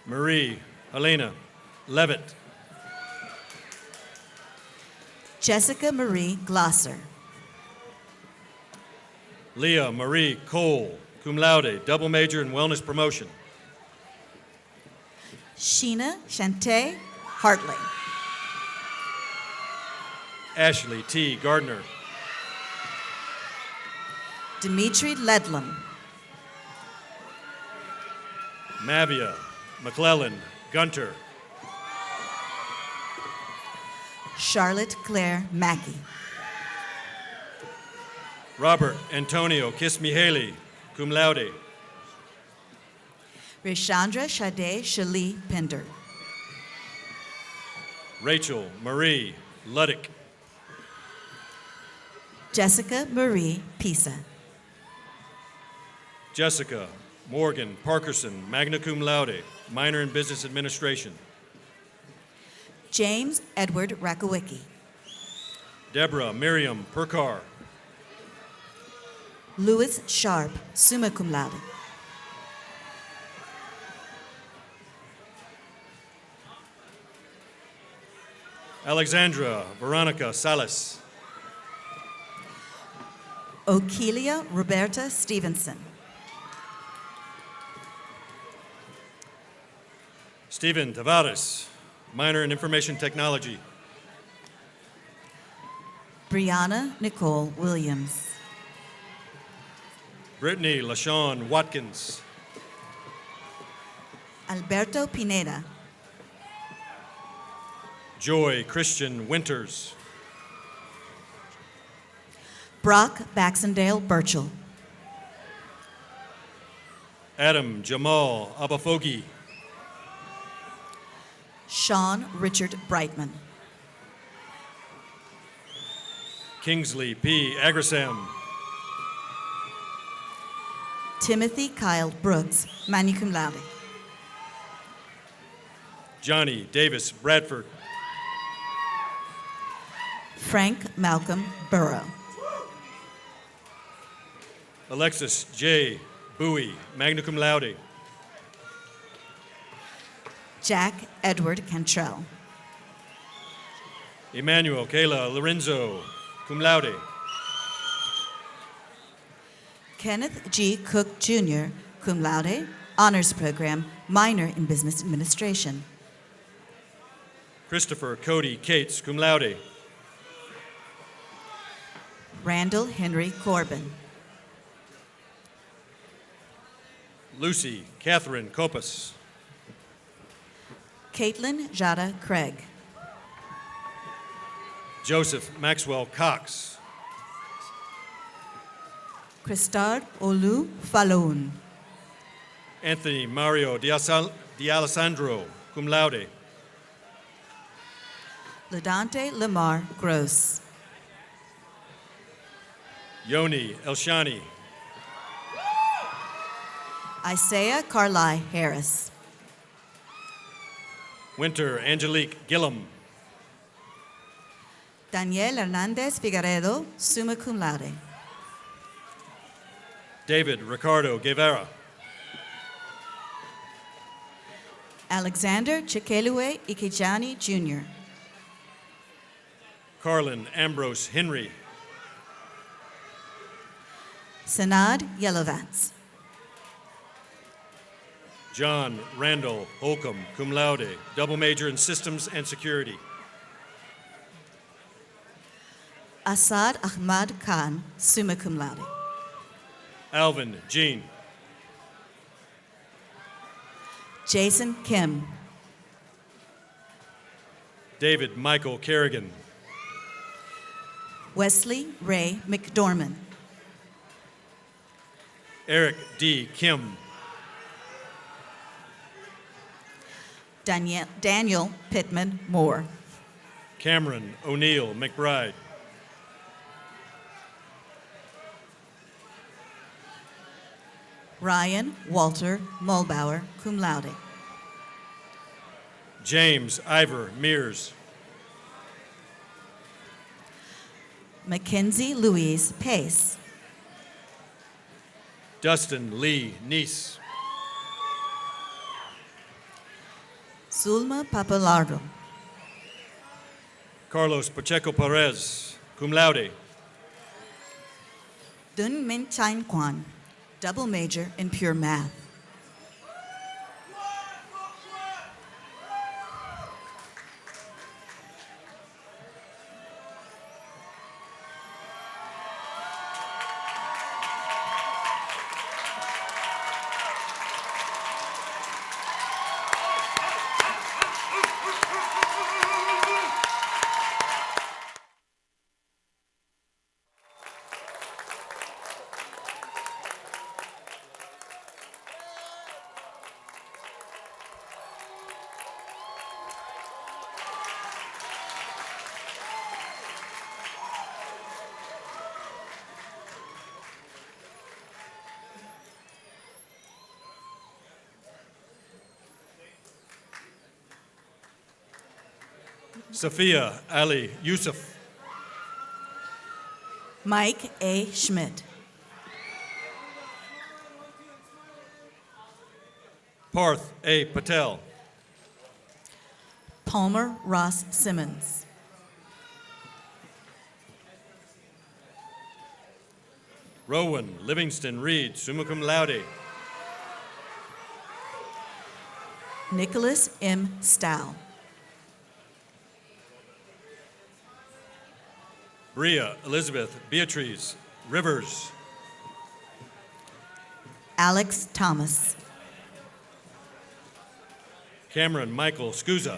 Marie Helena Levitt. Jessica Marie Glosser. Leah Marie Cole, cum laude, double major in wellness promotion. Sheena Shante Hartley. Ashley T. Gardner. Dimitri Ledlam. Mavia McClellan Gunter. Charlotte Claire Mackey. Robert Antonio Kismihaley, cum laude. Rishandra Shade Shali Pender. Rachel Marie Luddick. Jessica Marie Pisa. Jessica Morgan Parkerson, magna cum laude, minor in business administration. James Edward Rakowicki. Deborah Miriam Perkar. Louis Sharp, summa cum laude. Alexandra Veronica Salas. Okelia Roberta Stevenson. Stephen Tavares, minor in information technology. Brianna Nicole Williams. Brittany LaShawn Watkins. Alberto Pineda. Joy Christian Winters. Brock Baxendale Burchell. Adam Jamal Abafogi. Sean Richard Brightman. Kingsley P. Agrasam. Timothy Kyle Brooks, magna cum laude. Johnny Davis Bradford. Frank Malcolm Burrow. Alexis J. Bowie, magna cum laude. Jack Edward Cantrell. Emmanuel Kayla Lorenzo, cum laude. Kenneth G. Cook Jr., cum laude, honors program, minor in business administration. Christopher Cody Cates, cum laude. Randall Henry Corbin. Lucy Catherine Copas. Caitlin Jada Craig. Joseph Maxwell Cox. Christard Olu Faloun. Anthony Mario D'Alessandro, cum laude. Ladante Lamar Gross. Yoni Elshani. Isaiah Carly Harris. Winter Angelique Gillum. Daniel Hernandez Figueredo, summa cum laude. David Ricardo Guevara. Alexander Chikelue Ikejani Jr. Carlin Ambrose Henry. Sanad Yelovats. John Randall Holcomb, cum laude, double major in systems and security. Asad Ahmad Khan, summa cum laude. Alvin Jean. Jason Kim. David Michael Kerrigan. Wesley Ray McDormand. Eric D. Kim. Daniel Pittman Moore. Cameron O'Neill McBride. Ryan Walter Mulbauer, cum laude. James Ivor Mears. Mackenzie Louise Pace. Dustin Lee Neese. Zulma Papalardo. Carlos Pacheco Perez, cum laude. Dun Min Chain Kwan, double major in pure math. Sophia Ali Yusuf. Mike A. Schmidt. Parth A. Patel. Palmer Ross Simmons. Rowan Livingston Reed, summa cum laude. Nicholas M. Stow. Bria Elizabeth Beatrice Rivers. Alex Thomas. Cameron Michael Scusa.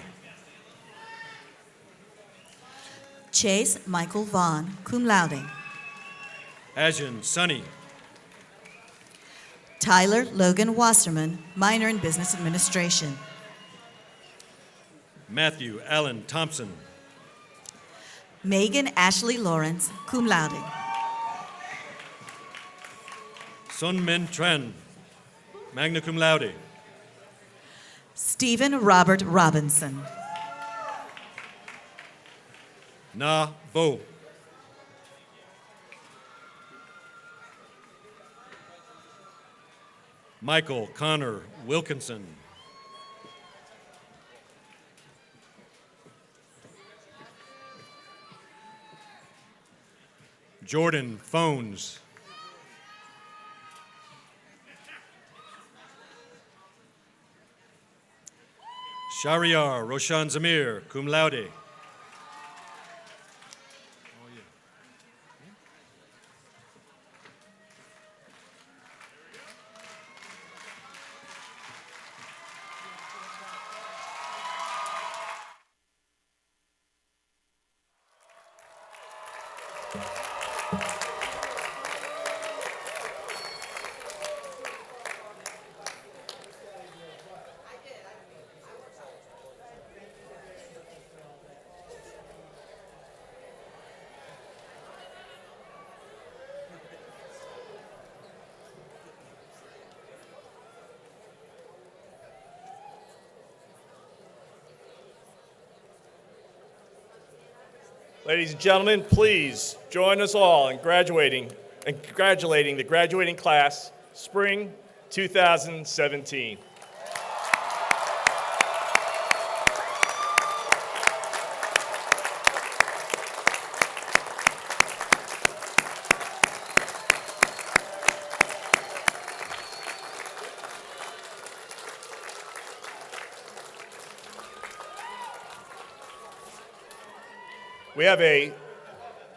Chase Michael Vaughn, cum laude. Ajin Sunny. Tyler Logan Wasserman, minor in business administration. Matthew Allen Thompson. Megan Ashley Lawrence, cum laude. Sun Min Tren, magna cum laude. Stephen Robert Robinson. Na Vo. Michael Connor Wilkinson. Jordan Phones. Shahryar Roshan Zamir, cum laude. Ladies and gentlemen, please join us all in congratulating the graduating class, Spring 2017.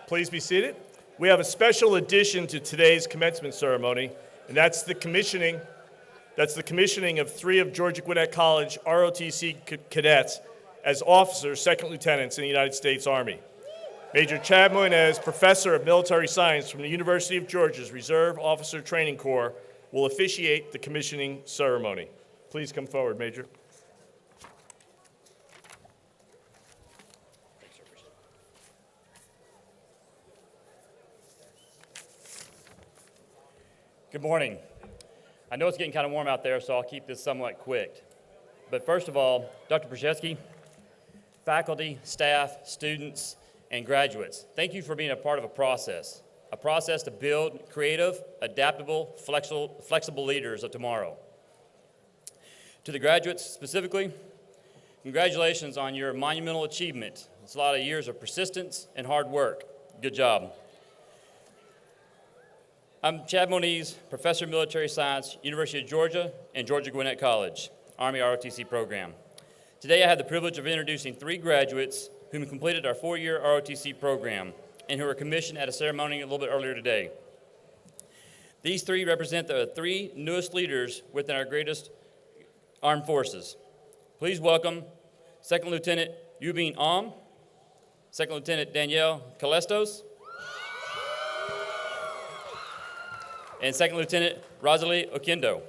Please be seated. We have a special addition to today's commencement ceremony, and that's the commissioning of 3 of Georgia Gwinnett College ROTC cadets as officers, second lieutenants in the United States Army. Major Chad Moines, professor of military science from the University of Georgia's Reserve Officer Training Corps, will officiate the commissioning ceremony. Please come forward, Major. Good morning. I know it's getting kind of warm out there, so I'll keep this somewhat quick. But first of all, Dr. Procheski, faculty, staff, students, and graduates, thank you for being a part of a process to build creative, adaptable, flexible leaders of tomorrow. To the graduates specifically, congratulations on your monumental achievement. It's a lot of years of persistence and hard work. Good job. I'm Chad Moniz, Professor of Military Science, University of Georgia and Georgia Gwinnett College, Army ROTC program. Today I have the privilege of introducing 3 graduates who completed our 4-year ROTC program and who were commissioned at a ceremony a little bit earlier today. These 3 represent the 3 newest leaders within our greatest armed forces. Please welcome Second Lieutenant Yubin Am, Second Lieutenant Danielle Calestos, and Second Lieutenant Rosalie Oquendo.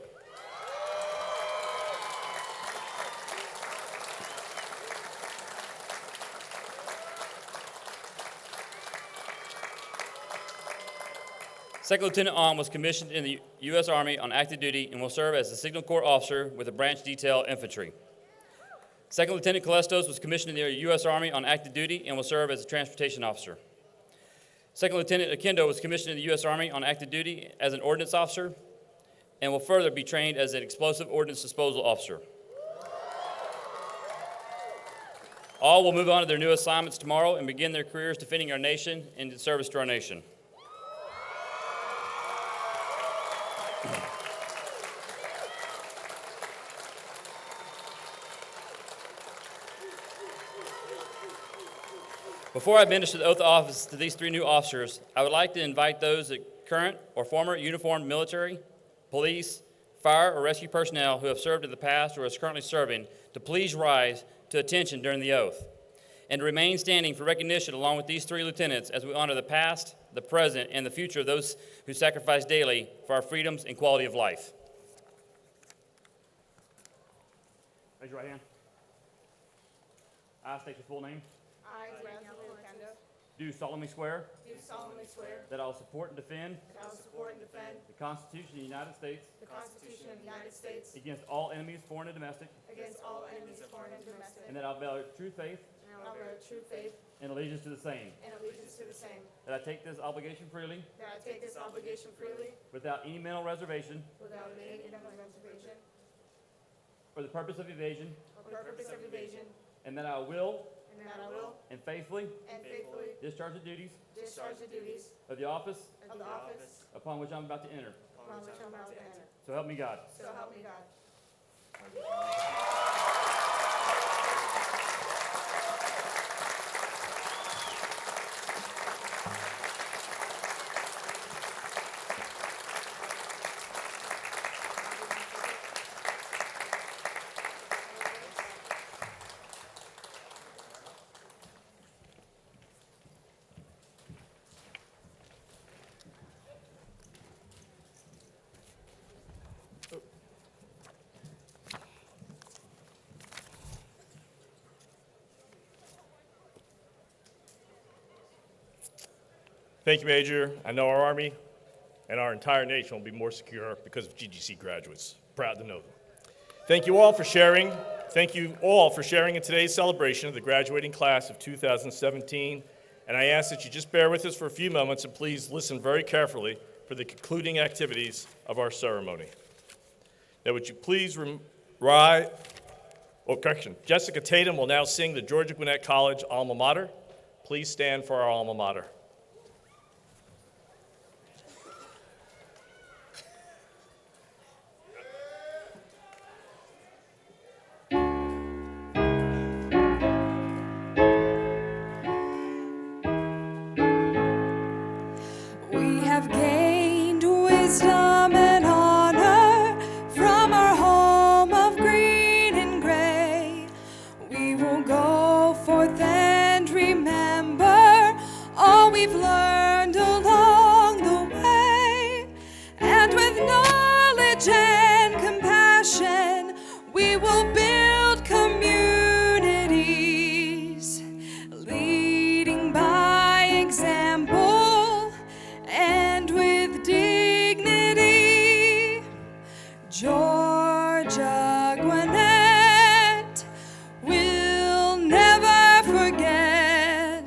Second Lieutenant Am was commissioned in the U.S. Army on active duty and will serve as a Signal Corps officer with the branch detail infantry. Second Lieutenant Calestos was commissioned in the U.S. Army on active duty and will serve as a transportation officer. Second Lieutenant Oquendo was commissioned in the U.S. Army on active duty as an ordnance officer and will further be trained as an explosive ordnance disposal officer. All will move on to their new assignments tomorrow and begin their careers defending our nation and in service to our nation. Before I administer the oath of office to these 3 new officers, I would like to invite those current or former uniformed military, police, fire, or rescue personnel who have served in the past or is currently serving to please rise to attention during the oath and to remain standing for recognition along with these 3 lieutenants as we honor the past, the present, and the future of those who sacrifice daily for our freedoms and quality of life. Raise your right hand. I state your full name. I, Rosalie Oquendo, do solemnly swear do solemnly swear that I will support and defend that I will support and defend the Constitution of the United States the Constitution of the United States against all enemies, foreign and domestic, against all enemies, foreign and domestic, and that I will bear true faith and I will bear true faith and allegiance to the same, and allegiance to the same, that I take this obligation freely that I take this obligation freely without any mental reservation without any reservation or the purpose of evasion, or purpose of evasion, and that I will and that I will and faithfully discharge the duties discharge the duties of the office of the office upon which I'm about to enter. upon which I'm about to enter. So help me God. So help me God. Thank you, Major. I know our Army and our entire nation will be more secure because of GGC graduates. Proud to know them. Thank you all for sharing. Thank you all for sharing in today's celebration of the graduating class of 2017. And I ask that you just bear with us for a few moments and please listen very carefully for the concluding activities of our ceremony. Now, would you please rise? Oh, correction. Jessica Tatum will now sing the Georgia Gwinnett College alma mater. Please stand for our alma mater. We have gained wisdom and honor from our home of green and gray. We will go forth and remember all we've learned along the way. And with knowledge and compassion, we will build communities, leading by example and with dignity. Georgia Gwinnett will never forget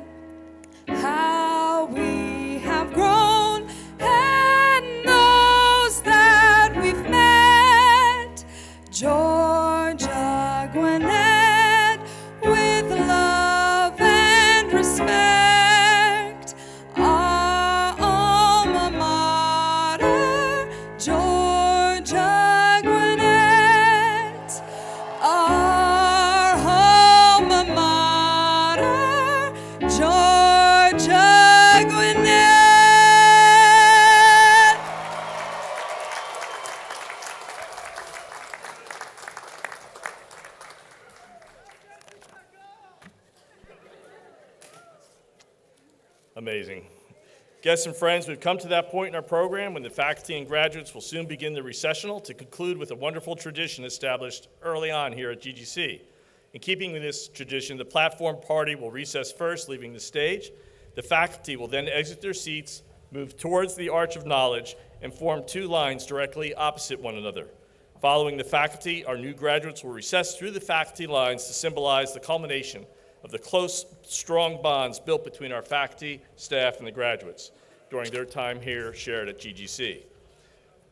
how we have grown and those that we've met. Georgia Gwinnett with love and respect. Our alma mater, Georgia Gwinnett. Our alma mater, Georgia Gwinnett. Amazing. Guests and friends, we've come to that point in our program when the faculty and graduates will soon begin the recessional to conclude with a wonderful tradition established early on here at GGC. In keeping with this tradition, the platform party will recess first, leaving the stage. The faculty will then exit their seats, move towards the Arch of Knowledge, and form two lines directly opposite one another. Following the faculty, our new graduates will recess through the faculty lines to symbolize the culmination of the close, strong bonds built between our faculty, staff, and the graduates during their time here shared at GGC.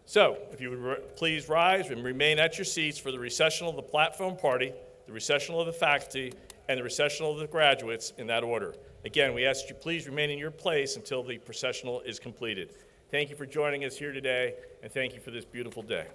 So, if you would please rise and remain at your seats for the recessional of the platform party, the recessional of the faculty, and the recessional of the graduates in that order. Again, we ask that you please remain in your place until the processional is completed. Thank you for joining us here today, and thank you for this beautiful day.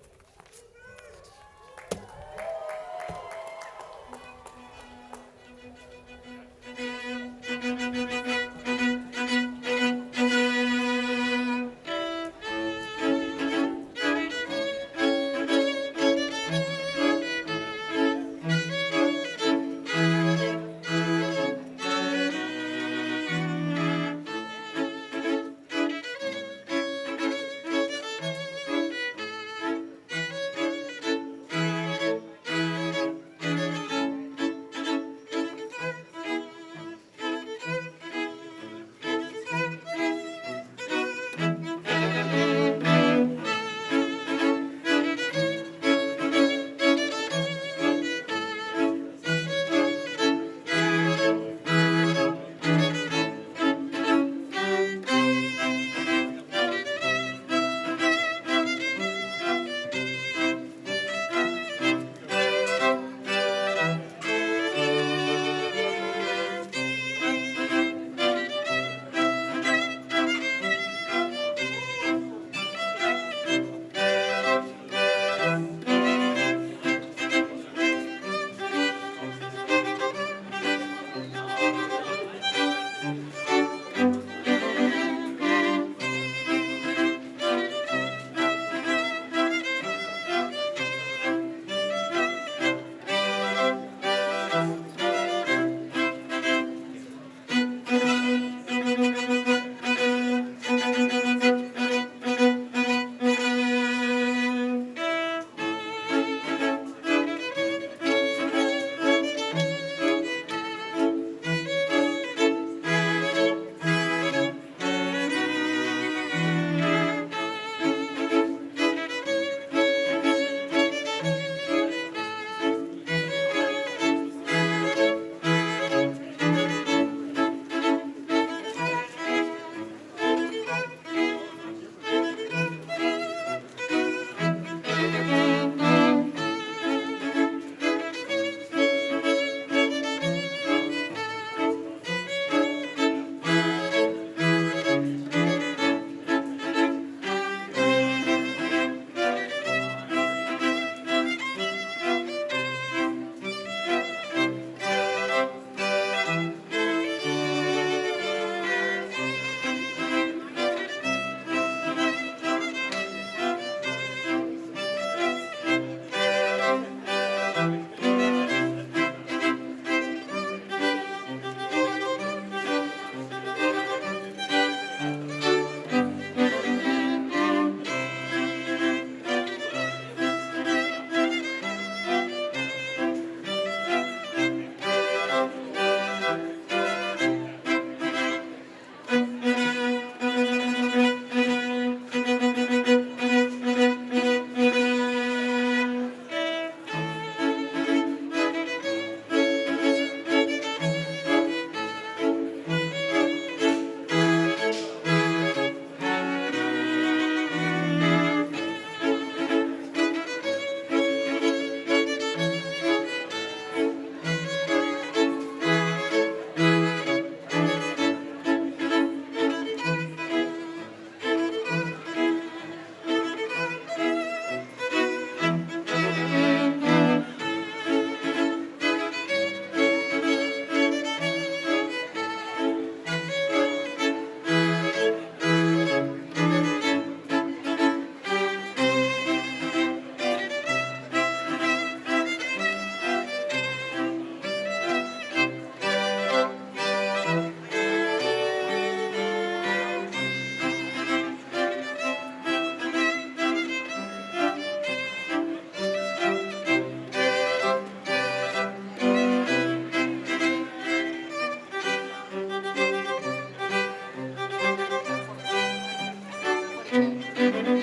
Gwinnett.